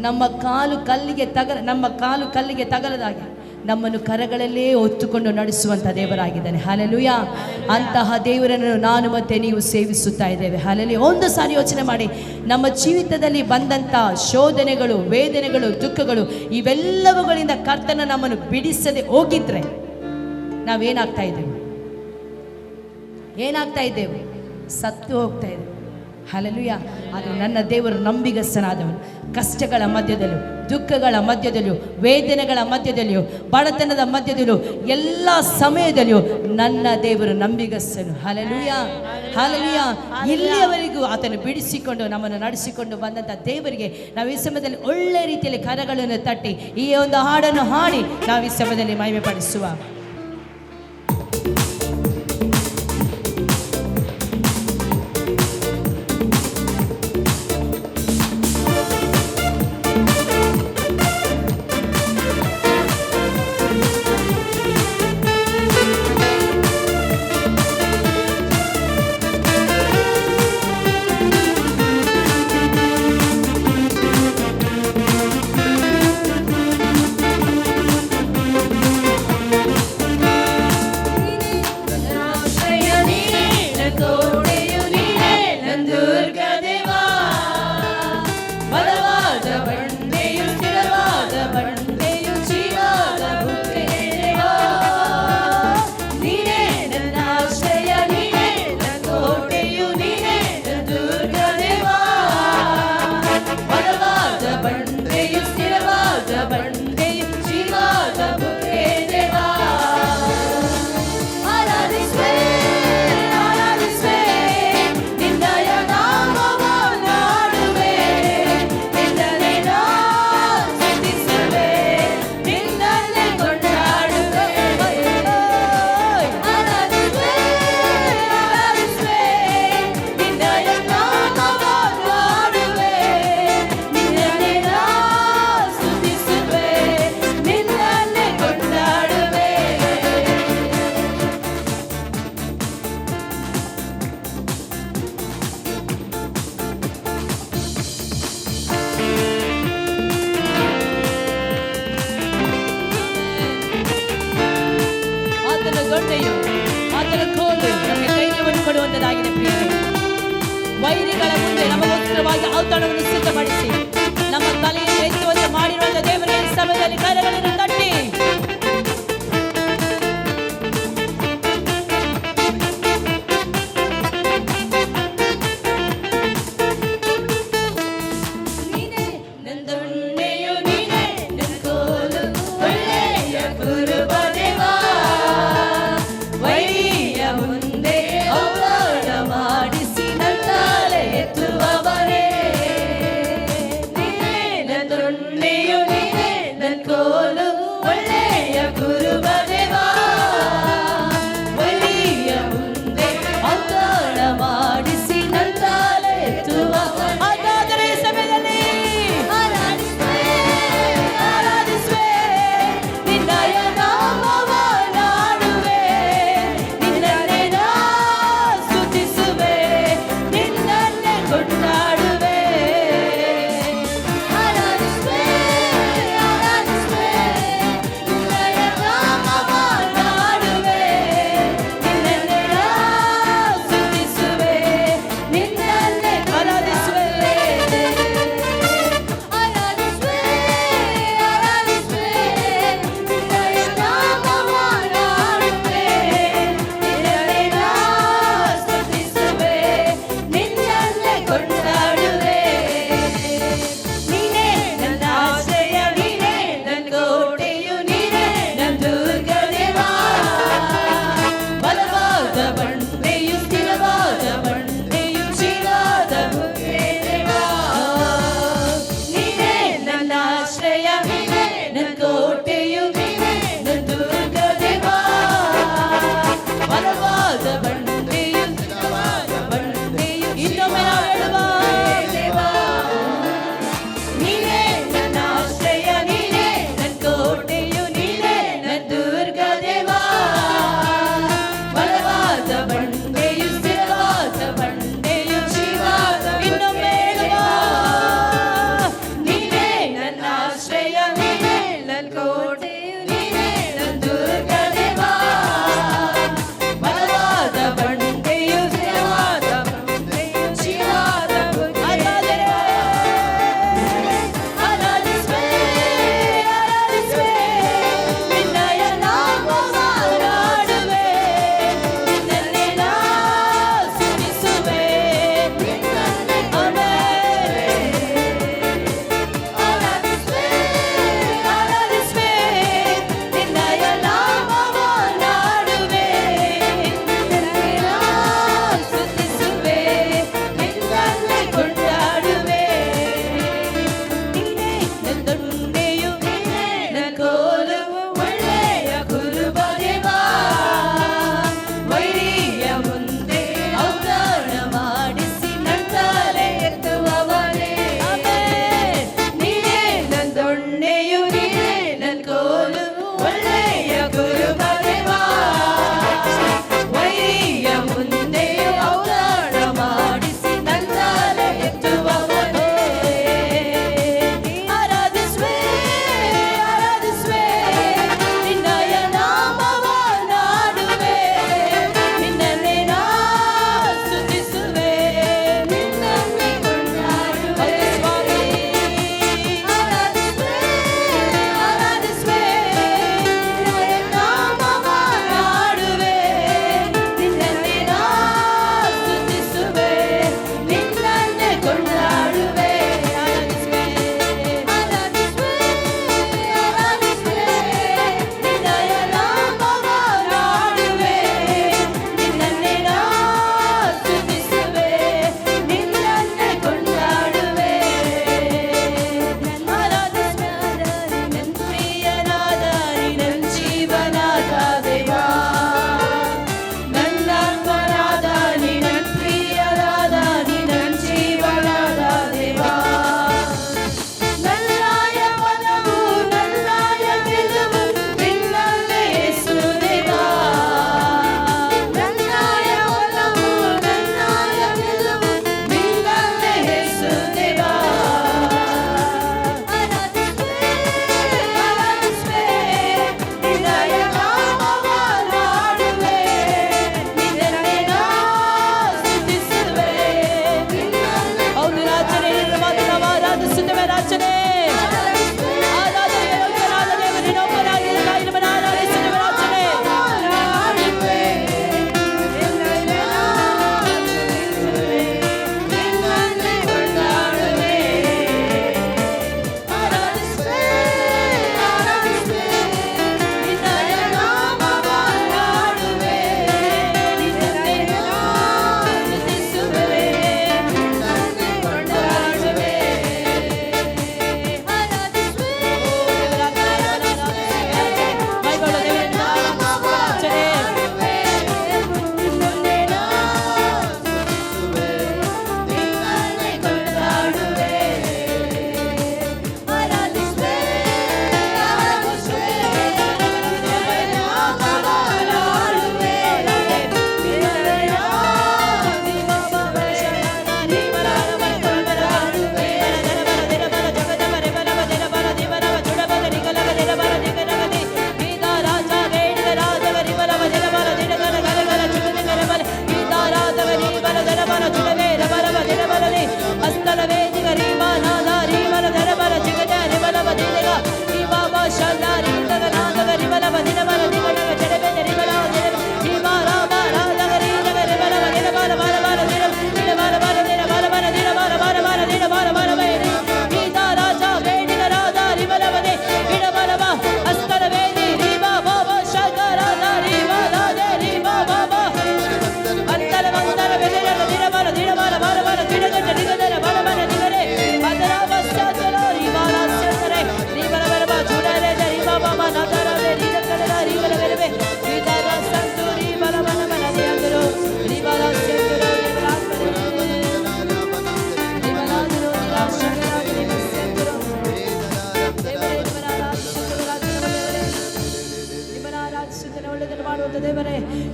ನಮ್ಮ ಕಾಲು ಕಲ್ಲಿಗೆ ತಗಲದಾಗಿ ನಮ್ಮನ್ನು ಕರಗಳಲ್ಲೇ ಹೊತ್ತುಕೊಂಡು ನಡೆಸುವಂಥ ದೇವರಾಗಿದ್ದಾನೆ. ಹಾಲೆಲೂಯಾ. ಅಂತಹ ದೇವರನ್ನು ನಾನು ಮತ್ತೆ ನೀವು ಸೇವಿಸುತ್ತಾ ಇದ್ದೇವೆ. ಹಾಲೆಲೂಯಾ. ಒಂದು ಸಾರಿ ಯೋಚನೆ ಮಾಡಿ, ನಮ್ಮ ಜೀವಿತದಲ್ಲಿ ಬಂದಂಥ ಶೋಧನೆಗಳು, ವೇದನೆಗಳು, ದುಃಖಗಳು, ಇವೆಲ್ಲವುಗಳಿಂದ ಕರ್ತನ ನಮ್ಮನ್ನು ಬಿಡಿಸದೆ ಹೋಗಿದ್ರೆ ನಾವೇನಾಗ್ತಾ ಇದ್ದೇವೆ? ಏನಾಗ್ತಾ ಇದ್ದೇವೆ? ಸತ್ತು ಹೋಗ್ತಾ ಇದ್ದೇವೆ. ಹಾಲೆಲೂಯಾ. ಆದರೆ ನನ್ನ ದೇವರು ನಂಬಿಗಸ್ತನಾದವನು. ಕಷ್ಟಗಳ ಮಧ್ಯದಲ್ಲೂ, ದುಃಖಗಳ ಮಧ್ಯದಲ್ಲಿಯೂ, ವೇದನೆಗಳ ಮಧ್ಯದಲ್ಲಿಯೂ, ಬಡತನದ ಮಧ್ಯದಲ್ಲಿಯೂ, ಎಲ್ಲ ಸಮಯದಲ್ಲಿಯೂ ನನ್ನ ದೇವರು ನಂಬಿಗಸ್ತನು. Hallelujah hallelujah. ಇಲ್ಲಿಯವರೆಗೂ ಆತನು ಬಿಡಿಸಿಕೊಂಡು ನಮ್ಮನ್ನು ನಡೆಸಿಕೊಂಡು ಬಂದಂಥ ದೇವರಿಗೆ ನಾವು ಈ ಸಮಯದಲ್ಲಿ ಒಳ್ಳೆ ರೀತಿಯಲ್ಲಿ ಕರಗಳನ್ನು ತಟ್ಟಿ ಈ ಒಂದು ಹಾಡನ್ನು ಹಾಡಿ ನಾವು ಈ ಸಮಯದಲ್ಲಿ ಮಹಿಮೆ ಪಡಿಸುವ. ವೈರಿಗಳ ಮುಂದೆ ನಮಗೋಸ್ಕರವಾಗಿ ಔತಣವನ್ನು ಸಿದ್ಧಪಡಿಸಿ ನಮ್ಮ ತಲೆಯನ್ನು ಎತ್ತುವಂತೆ ಮಾಡಿರುವಂಥ ದೇವರಿಗೆ ಸಮಯದಲ್ಲಿ ಕರಗಳನ್ನು ತಟ್ಟಿ ಒಳ್ಳೆಯ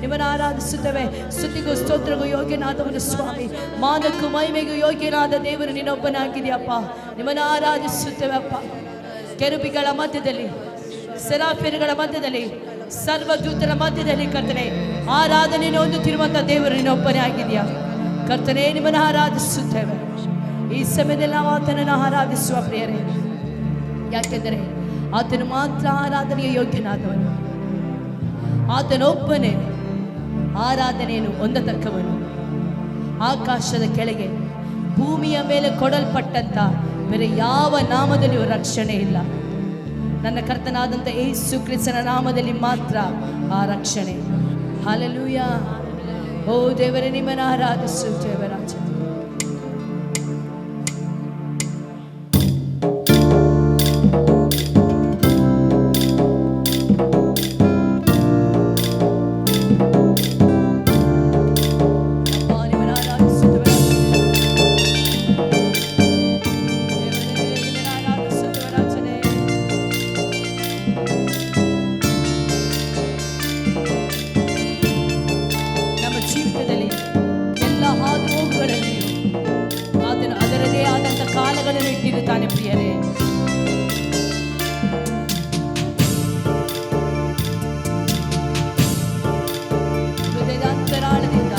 ನಿಮ್ಮನ್ನು ಆರಾಧಿಸುತ್ತೇವೆ. ಸ್ತುತಿಗೂ ಸ್ತೋತ್ರಗೂ ಯೋಗ್ಯನಾದವನು ಸ್ವಾಮಿ, ಮಾನಕ್ಕೂ ಮಹಿಮೆಗೂ ಯೋಗ್ಯನಾದ ದೇವರು ನೀನೊಬ್ಬನಾಗಿದೆಯಪ್ಪ. ನಿಮ್ಮನ್ನು ಆರಾಧಿಸುತ್ತೇವೆ ಅಪ್ಪ. ಕೆರೂಬಿಗಳ ಮಧ್ಯದಲ್ಲಿ, ಸೆರಾಫಿರುಗಳ ಮಧ್ಯದಲ್ಲಿ, ಸರ್ವದೂತರ ಮಧ್ಯದಲ್ಲಿ ಕರ್ತನೆ ಆರಾಧನೆಯನ್ನು ಹೊಂದುತ್ತಿರುವಂಥ ದೇವರು ನೀನೊಬ್ಬನೇ ಆಗಿದೆಯಾ ಕರ್ತನೆ. ನಿಮ್ಮನ್ನು ಆರಾಧಿಸುತ್ತೇವೆ. ಈ ಸಮಯದಲ್ಲಿ ನಾವು ಆತನನ್ನು ಆರಾಧಿಸುವ ಪ್ರಿಯರೇ, ಯಾಕೆಂದರೆ ಆತನು ಮಾತ್ರ ಆರಾಧನೆಯ ಯೋಗ್ಯನಾದವನು. ಆತನೊಬ್ಬನೇ ಆರಾಧನೆಯನ್ನು ಹೊಂದತಕ್ಕವನು. ಆಕಾಶದ ಕೆಳಗೆ ಭೂಮಿಯ ಮೇಲೆ ಕೊಡಲ್ಪಟ್ಟಂತ ಬೇರೆ ಯಾವ ನಾಮದಲ್ಲಿಯೂ ರಕ್ಷಣೆ ಇಲ್ಲ. ನನ್ನ ಕರ್ತನಾದಂಥ ಯೇಸು ಕ್ರಿಸ್ತನ ನಾಮದಲ್ಲಿ ಮಾತ್ರ ಆ ರಕ್ಷಣೆ. ಹಲ್ಲೆಲೂಯಾ. ಓ ದೇವರೇ, ನಿಮ್ಮನ್ನು ಆರಾಧಿಸುತ್ತೇವೆ ರಾಜ. ಅದರದೇ ಆದಂಥ ಕಾಲಗಳನ್ನು ಇಟ್ಟಿರುತ್ತಾನೆ ಪ್ರಿಯರೇ. ಹೃದಯದ ಅಂತರಾಳದಿಂದ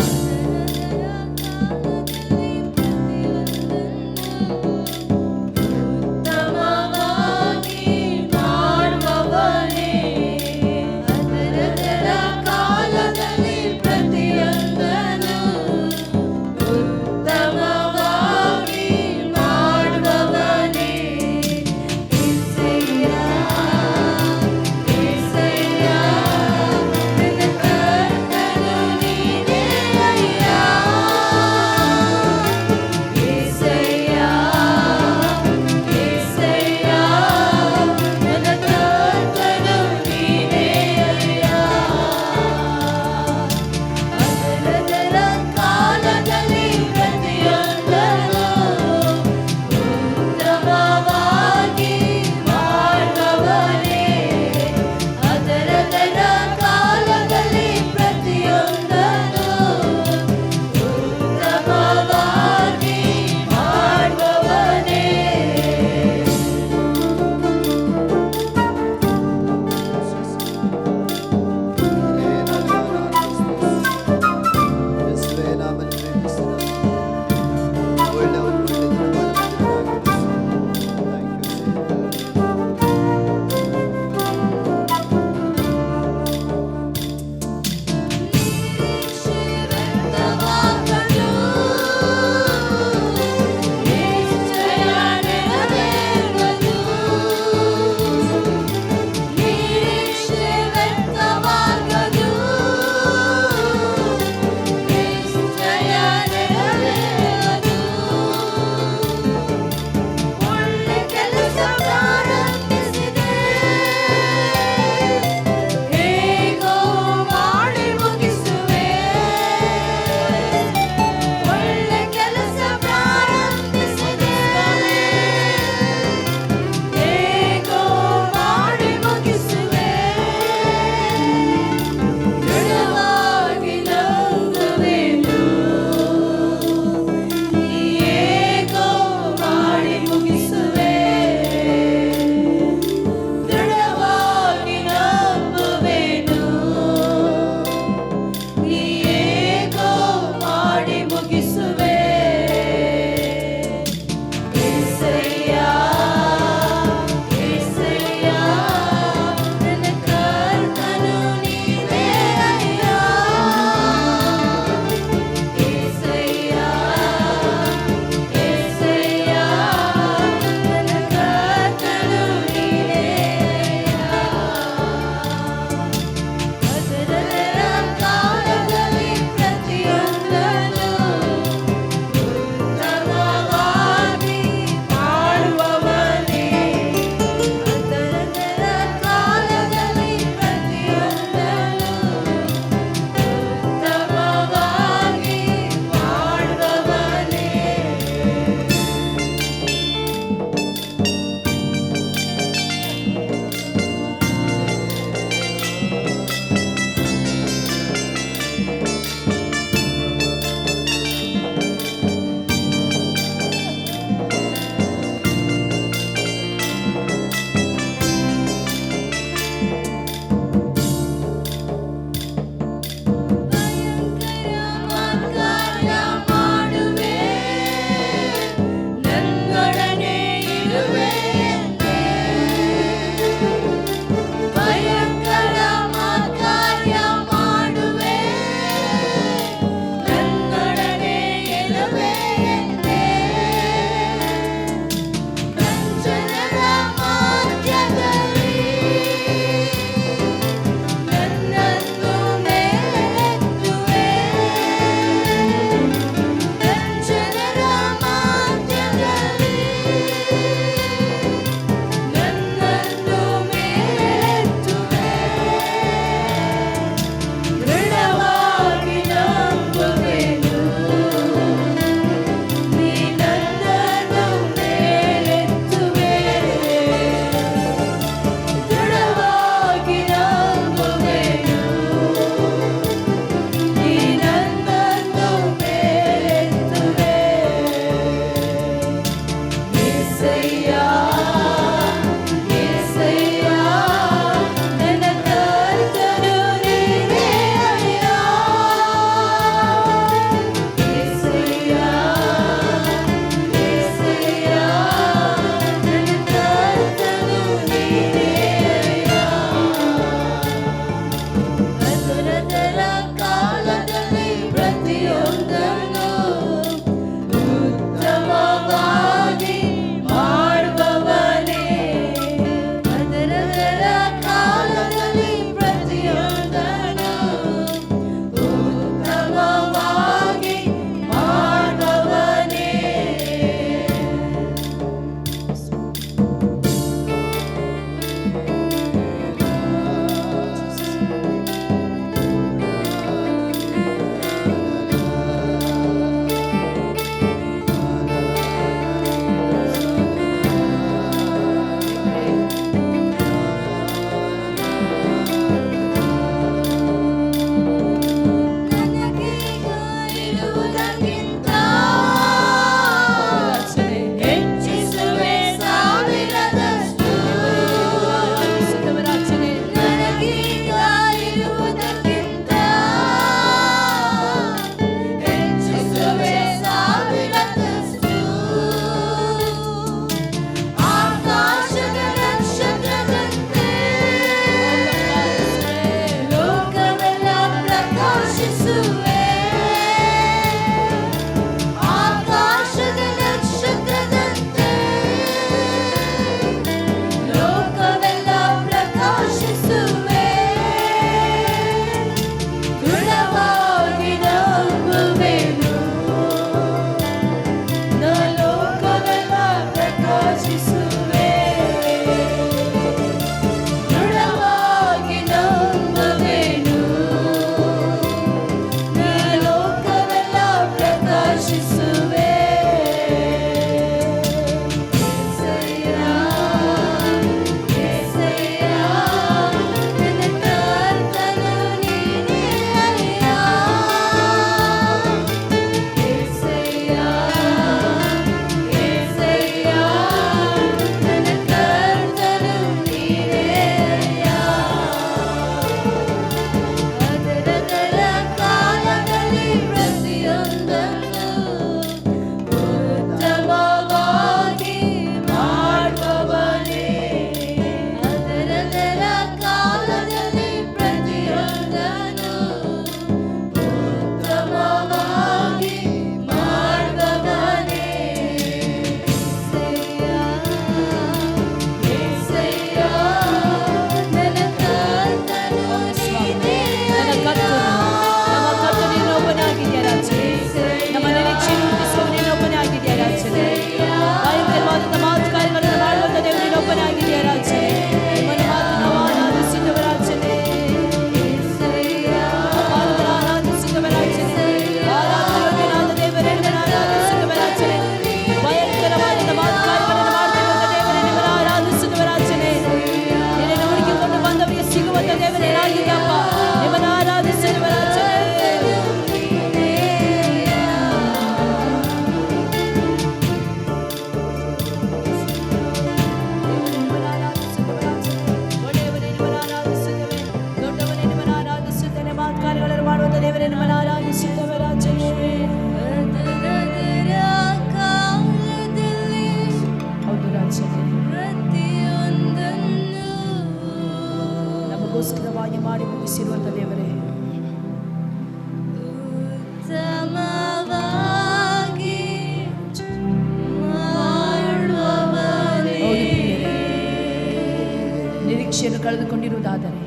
ನಿರೀಕ್ಷೆಯನ್ನು ಕಳೆದುಕೊಂಡಿರುವುದಾದರೆ,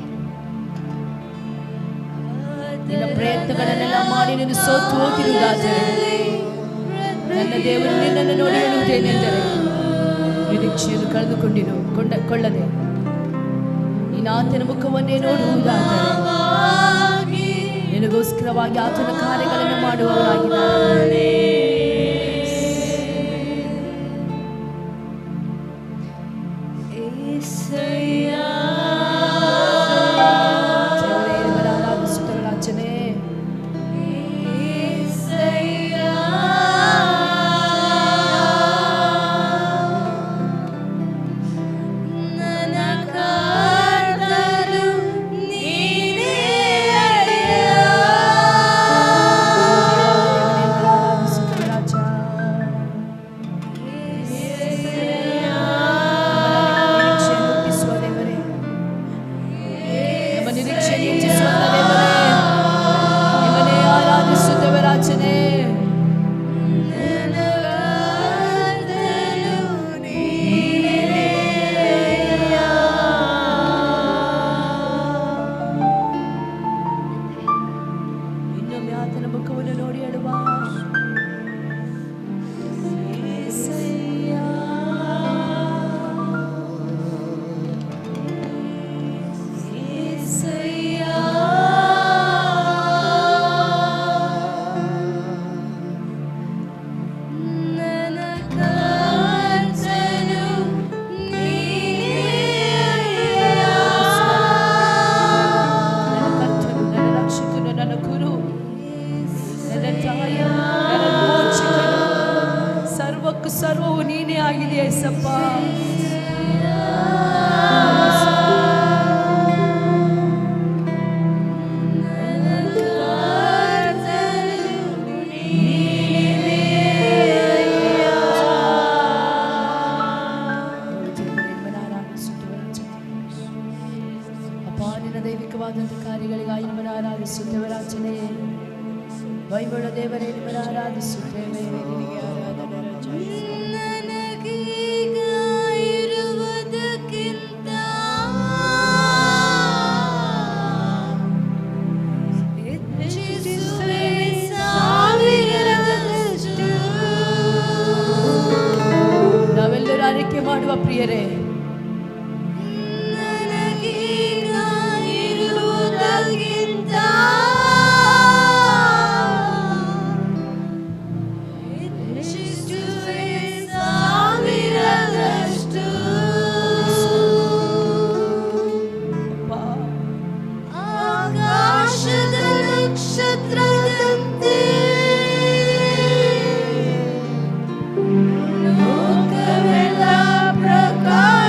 ನಿನ್ನ ಪ್ರಯತ್ನಗಳನ್ನೆಲ್ಲ ಮಾಡಿ ನೀನು ಸೋತು ಹೋಗಿರುವುದಾದರೆ, ನನ್ನ ದೇವರು ನಿನ್ನನ್ನು ನೋಡಿ ಹೇಳುವುದೇನೆಂದರೆ, ನಿರೀಕ್ಷೆಯನ್ನು ಕೊಳ್ಳದೆ ನೀನು ಆತನ ಮುಖವನ್ನೇ ನೋಡುವುದಾದರೆ ನಿನಗೋಸ್ಕರವಾಗಿ ಆತನ ಕಾರ್ಯಗಳನ್ನು ಮಾಡುವವರಾಗಿದ್ದಾನೆ. ಸರ್ವವು ನೀನೇ ಆಗಿದೆ ಏಸಪ್ಪ. ಅಪಾನಿನ ದೈವಿಕವಾದಂಥ ಕಾರ್ಯಗಳಿಗಾಗಿ ನಿಮ್ಮನ್ನು ಆರಾಧಿಸುತ್ತೇವೆ ರಾಜನೇ. ವೈಭವ ದೇವರೇ ನಿಮ್ಮನ್ನು ಆರಾಧಿಸುತ್ತೇವೆ. ನನಗೀಗ ಇರುವುದಕ್ಕಿಂತ ಹೆಚ್ಚಿಸುವೆ ಸಾವಿರದಷ್ಟು. ನಾವೆಲ್ಲರೂ ಆರೈಕೆ ಮಾಡುವ ಪ್ರಿಯರೇ, ನನಗೀಗ ಇರುವುದಕ್ಕಿಂತ ಆಕಾಶದ ನಕ್ಷತ್ರದಂತೆ ಲೋಕವೆಲ್ಲ ಪ್ರಕಾಶ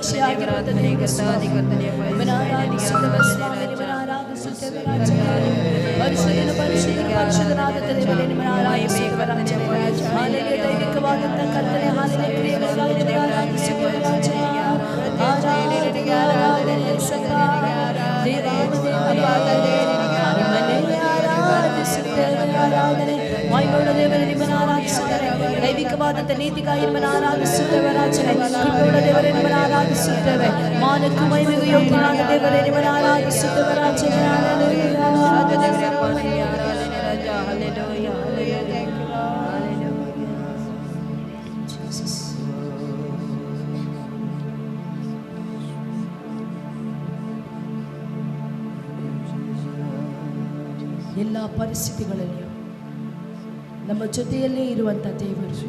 ರಕ್ಷೆಯಾಗಿರುವಂತ ದೇವರು ಸ್ವಾಮಿ. ನಿಮ್ಮನ್ನು ಆರಾಧಿಸುತ್ತೇವೆ ಸ್ವಾಮಿ, ನಿಮ್ಮನ್ನು ಆರಾಧಿಸುತ್ತೇವೆ ರಾಜನೇ. ಪರಿಶುದ್ಧನು ಪರಿಶುದ್ಧನು ಪರಿಶುದ್ಧನಾದ ದೇವರೇ, ನಿಮ್ಮನ್ನು ಆರಾಧಿಸುತ್ತೇವೆ ರಾಜನೇ. ಹಾಲೆಲೂಯ. ದೈವಿಕವಾದಂತ ಕರ್ತನೆ, ಹಾಲೆಲೂಯ. ಕ್ರಿಯೆಗಳಿಗಾಗಿ ನಿಮ್ಮನ್ನು ಆರಾಧಿಸುತ್ತೇವೆ ರಾಜನೇ. ಆರಾಧನೆ ಆರಾಧನೆ ಸದಾ ದೇವಾಲಯದಲ್ಲಿ ನಿಮ್ಮನ್ನೇ ಆರಾಧಿಸುತ್ತೇವೆ. ಆರಾಧನೆ ಮಹಿಮೆಯುಳ್ಳ ದೇವರೇ, ನಿಮ್ಮನ್ನು ಆರಾಧಿಸುತ್ತೇವೆ. ದೈವಿಕವಾದಂತ ನೀತಿಗಾಗಿ ನಿಮ್ಮನ್ನು ಆರಾಧಿಸುತ್ತೇವೆ ರಾಜನೇ. ಕೃಪೆಯುಳ್ಳ ದೇವರೇ, ನಿಮ್ಮನ್ನು ಆರಾಧಿಸುತ್ತೇವೆ. ಮಾನಕ್ಕೂ ಮಹಿಮೆಗೂ ಯೋಗ್ಯನಾದ ದೇವರೇ, ನಿಮ್ಮನ್ನು ಆರಾಧಿಸುತ್ತೇವೆ ರಾಜನೇ. ಎಲ್ಲ ಪರಿಸ್ಥಿತಿಗಳಲ್ಲಿಯೂ ನಮ್ಮ ಜೊತೆಯಲ್ಲೇ ಇರುವಂಥ ದೇವರು,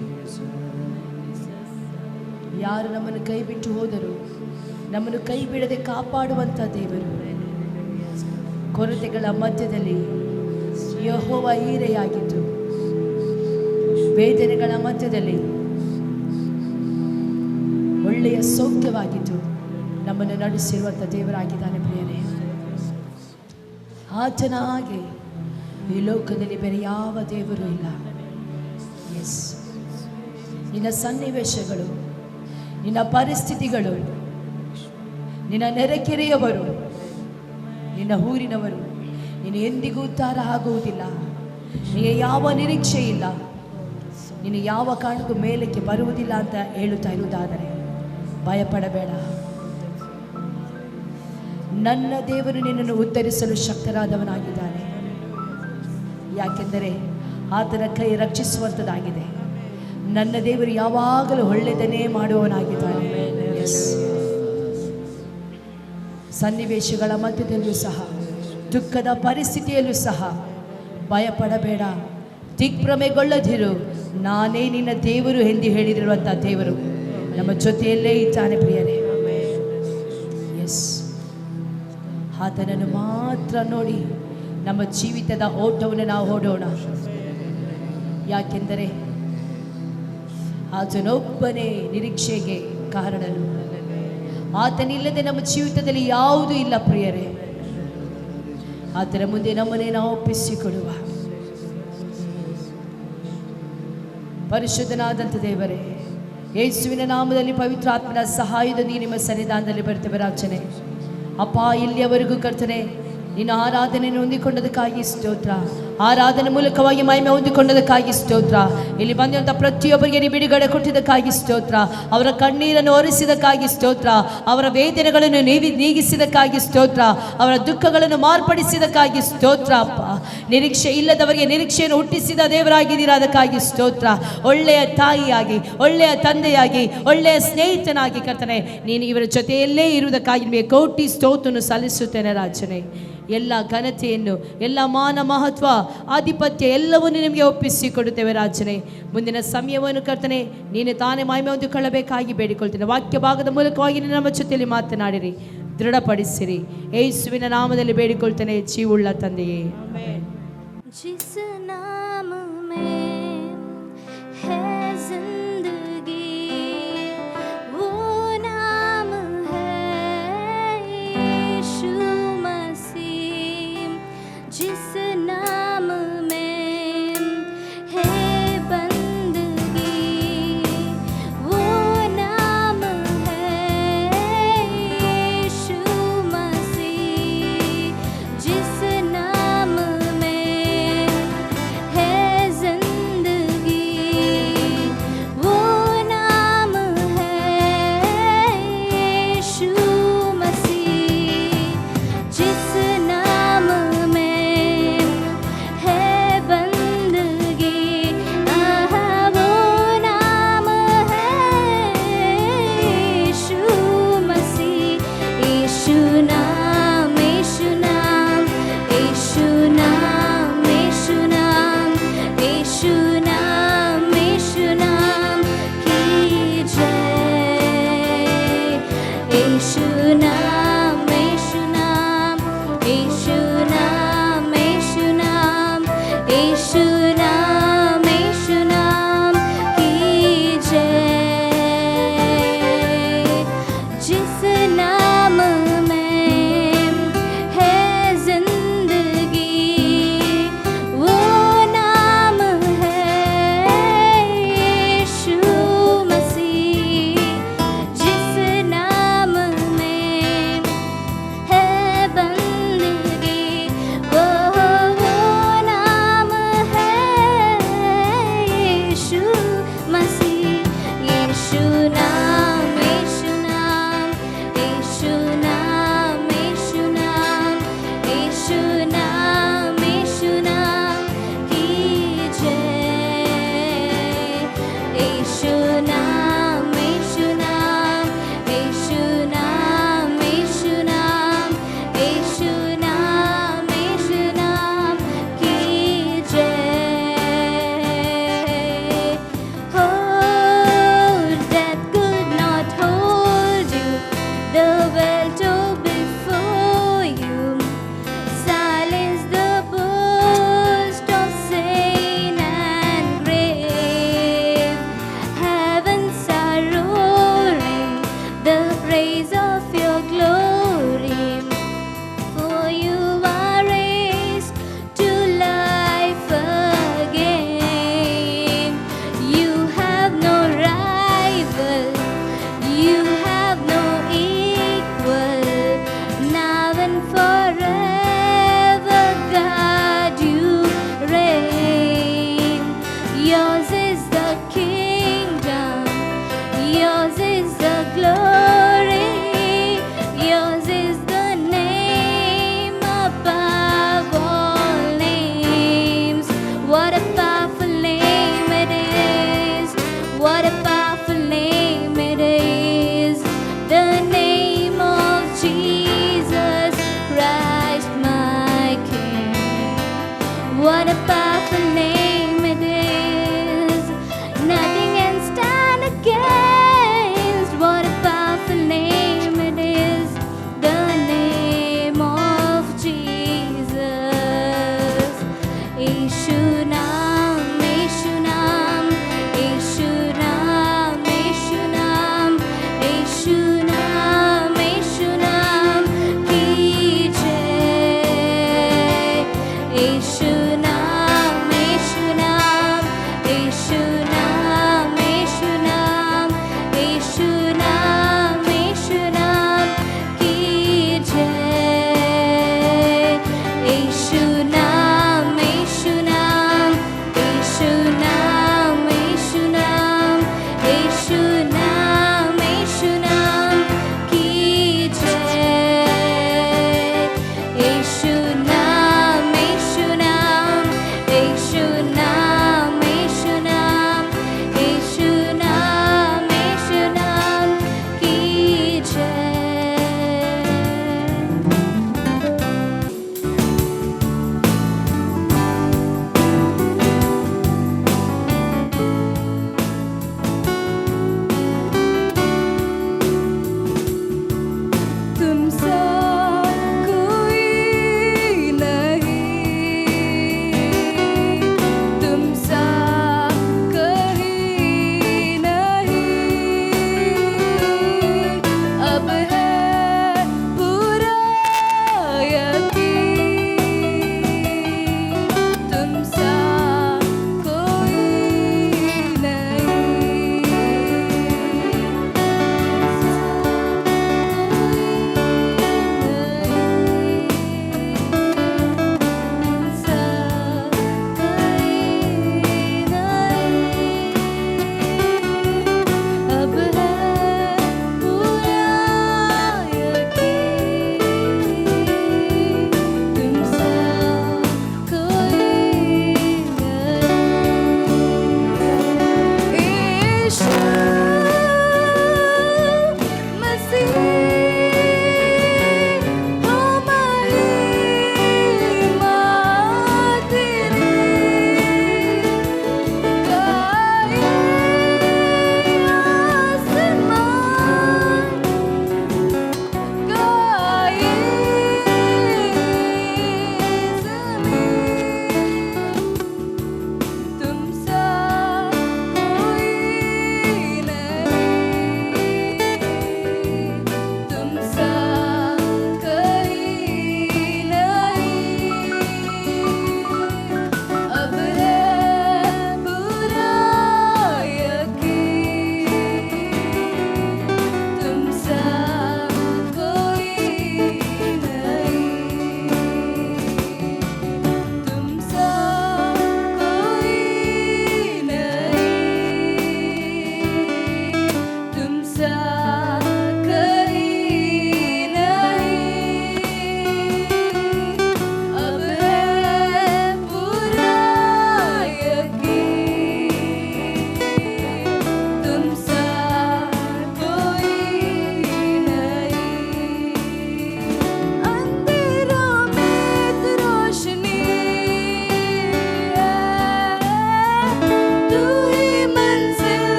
ಯಾರು ನಮ್ಮನ್ನು ಕೈ ಬಿಟ್ಟು ಹೋದರೂ ನಮ್ಮನ್ನು ಕೈ ಬಿಡದೆ ಕಾಪಾಡುವಂಥ ದೇವರು, ಕೊರತೆಗಳ ಮಧ್ಯದಲ್ಲಿ ಯೆಹೋವ ಈರೆಯಾಗಿದ್ದು, ವೇದನೆಗಳ ಮಧ್ಯದಲ್ಲಿ ಒಳ್ಳೆಯ ಸೌಖ್ಯವಾಗಿದ್ದು ನಮ್ಮನ್ನು ನಡೆಸಿರುವಂಥ ದೇವರಾಗಿದ್ದಾನೆ ಪ್ರಿಯರೇ. ಆತನ ಹಾಗೆ ಈ ಲೋಕದಲ್ಲಿ ಬೇರೆ ಯಾವ ದೇವರು ಇಲ್ಲ. ಎಸ್, ನಿನ್ನ ಸನ್ನಿವೇಶಗಳು, ನಿನ್ನ ಪರಿಸ್ಥಿತಿಗಳು, ನಿನ್ನ ನೆರೆಕೆರೆಯವರು, ನಿನ್ನ ಊರಿನವರು ನೀನು ಎಂದಿಗೂ ಉದ್ಧಾರ ಆಗುವುದಿಲ್ಲ. ನಿನಗೆ ಯಾವ ನಿರೀಕ್ಷೆ ಇಲ್ಲ, ನೀನು ಯಾವ ಕಾರಣಕ್ಕೂ ಮೇಲಕ್ಕೆ ಬರುವುದಿಲ್ಲ ಅಂತ ಹೇಳುತ್ತಾ ಇರುವುದಾದರೆ ಭಯಪಡಬೇಡ. ನನ್ನ ದೇವರು ನಿನ್ನನ್ನು ಉದ್ಧರಿಸಲು ಶಕ್ತರಾದವನಾಗಿದ್ದಾನೆ. ಯಾಕೆಂದರೆ ಆತನ ಕೈ ರಕ್ಷಿಸುವಂಥದ್ದಾಗಿದೆ. ನನ್ನ ದೇವರು ಯಾವಾಗಲೂ ಒಳ್ಳೆಯದನ್ನೇ ಮಾಡುವವನಾಗಿದ್ದಾನೆ. ಎಸ್, ಸನ್ನಿವೇಶಗಳ ಮಧ್ಯದಲ್ಲೂ ಸಹ, ದುಃಖದ ಪರಿಸ್ಥಿತಿಯಲ್ಲೂ ಸಹ ಭಯಪಡಬೇಡ, ದಿಗ್ಭ್ರಮೆಗೊಳ್ಳದಿರು. ನಾನೇ ನಿನ್ನ ದೇವರು ಎಂದು ಹೇಳಿರುವಂಥ ದೇವರು ನಮ್ಮ ಜೊತೆಯಲ್ಲೇ ಇದ್ದಾನೆ ಪ್ರಿಯರೇ. ಎಸ್, ಆತನನ್ನು ಮಾತ್ರ ನೋಡಿ ನಮ್ಮ ಜೀವಿತದ ಓಟವನ್ನು ನಾವು ಓಡೋಣ. ಯಾಕೆಂದರೆ ಆತನೊಬ್ಬನೇ ನಿರೀಕ್ಷೆಗೆ ಕಾರಣನು. ಆತನಿಲ್ಲದೆ ನಮ್ಮ ಜೀವಿತದಲ್ಲಿ ಯಾವುದೂ ಇಲ್ಲ ಪ್ರಿಯರೇ. ಆತನ ಮುಂದೆ ನಮ್ಮನ್ನೇ ನಾವು ಒಪ್ಪಿಸಿಕೊಡುವ. ಪರಿಶುದ್ಧನಾದಂಥ ದೇವರೇ, ಯೇಸುವಿನ ನಾಮದಲ್ಲಿ ಪವಿತ್ರಾತ್ಮನ ಸಹಾಯದೊಂದಿಗೆ ನಿಮ್ಮ ಸನ್ನಿಧಾನದಲ್ಲಿ ಬರ್ತೇವೆ ರಾಜನೇ. ಅಪ್ಪ, ಇಲ್ಲಿಯವರೆಗೂ ಕರ್ತನೆ ನಿನ್ನ ಆರಾಧನೆಯನ್ನು ಹೊಂದಿಕೊಂಡದಕ್ಕಾಗಿ ಸ್ತೋತ್ರ. ಆರಾಧನೆ ಮೂಲಕವಾಗಿ ಮಹಿಮೆ ಹೊಂದಿಕೊಂಡದಕ್ಕಾಗಿ ಸ್ತೋತ್ರ. ಇಲ್ಲಿ ಬಂದಿರುವಂಥ ಪ್ರತಿಯೊಬ್ಬರಿಗೆ ನೀ ಬಿಡುಗಡೆ ಕೊಟ್ಟಿದ್ದಕ್ಕಾಗಿ ಸ್ತೋತ್ರ. ಅವರ ಕಣ್ಣೀರನ್ನು ಒರೆಸಿದಕ್ಕಾಗಿ ಸ್ತೋತ್ರ. ಅವರ ವೇದನೆಗಳನ್ನು ನೀಗಿಸಿದಕ್ಕಾಗಿ ಸ್ತೋತ್ರ. ಅವರ ದುಃಖಗಳನ್ನು ಮಾರ್ಪಡಿಸಿದಕ್ಕಾಗಿ ಸ್ತೋತ್ರ. ಅಪ್ಪ, ನಿರೀಕ್ಷೆ ಇಲ್ಲದವರಿಗೆ ನಿರೀಕ್ಷೆಯನ್ನು ಹುಟ್ಟಿಸಿದ ದೇವರಾಗಿದ್ದೀರಾ, ಅದಕ್ಕಾಗಿ ಸ್ತೋತ್ರ. ಒಳ್ಳೆಯ ತಾಯಿಯಾಗಿ, ಒಳ್ಳೆಯ ತಂದೆಯಾಗಿ, ಒಳ್ಳೆಯ ಸ್ನೇಹಿತನಾಗಿ ಕರ್ತನೆ ನೀನು ಇವರ ಜೊತೆಯಲ್ಲೇ ಇರುವುದಕ್ಕಾಗಿ ನಿಮಗೆ ಕೋಟಿ ಸ್ತೋತ್ರವನ್ನು ಸಲ್ಲಿಸುತ್ತೇನೆ ರಾಜನೇ. ಎಲ್ಲ ಘನತೆಯನ್ನು, ಎಲ್ಲ ಮಾನ ಮಹತ್ವ, ಆಧಿಪತ್ಯ ಎಲ್ಲವನ್ನೂ ನಿಮಗೆ ಒಪ್ಪಿಸಿಕೊಡುತ್ತೇವೆ ರಾಜನೇ. ಮುಂದಿನ ಸಮಯವನ್ನು ಕರ್ತನೆ ನೀನು ತಾನೇ ಮಹಿಮೆ ಹೊಂದಿಕೊಳ್ಳಬೇಕಾಗಿ ಬೇಡಿಕೊಳ್ತೇನೆ. ವಾಕ್ಯ ಭಾಗದ ಮೂಲಕವಾಗಿ ನಮ್ಮ ಜೊತೆಯಲ್ಲಿ ಮಾತನಾಡಿರಿ, ದೃಢಪಡಿಸಿರಿ. ಯೇಸುವಿನ ನಾಮದಲ್ಲಿ ಬೇಡಿಕೊಳ್ತೇನೆ, ಜೀವುಳ್ಳ ತಂದೆಯೇ. जिस नाम में है जिंदगी, वो नाम है यीशु मसीह. जिस नाम में है बंदगी, वो नाम है यीशु मसीह. जिस नाम जिस powerful name it is. Nothing can stand against. What a powerful name it is. The name of Jesus. Yeshu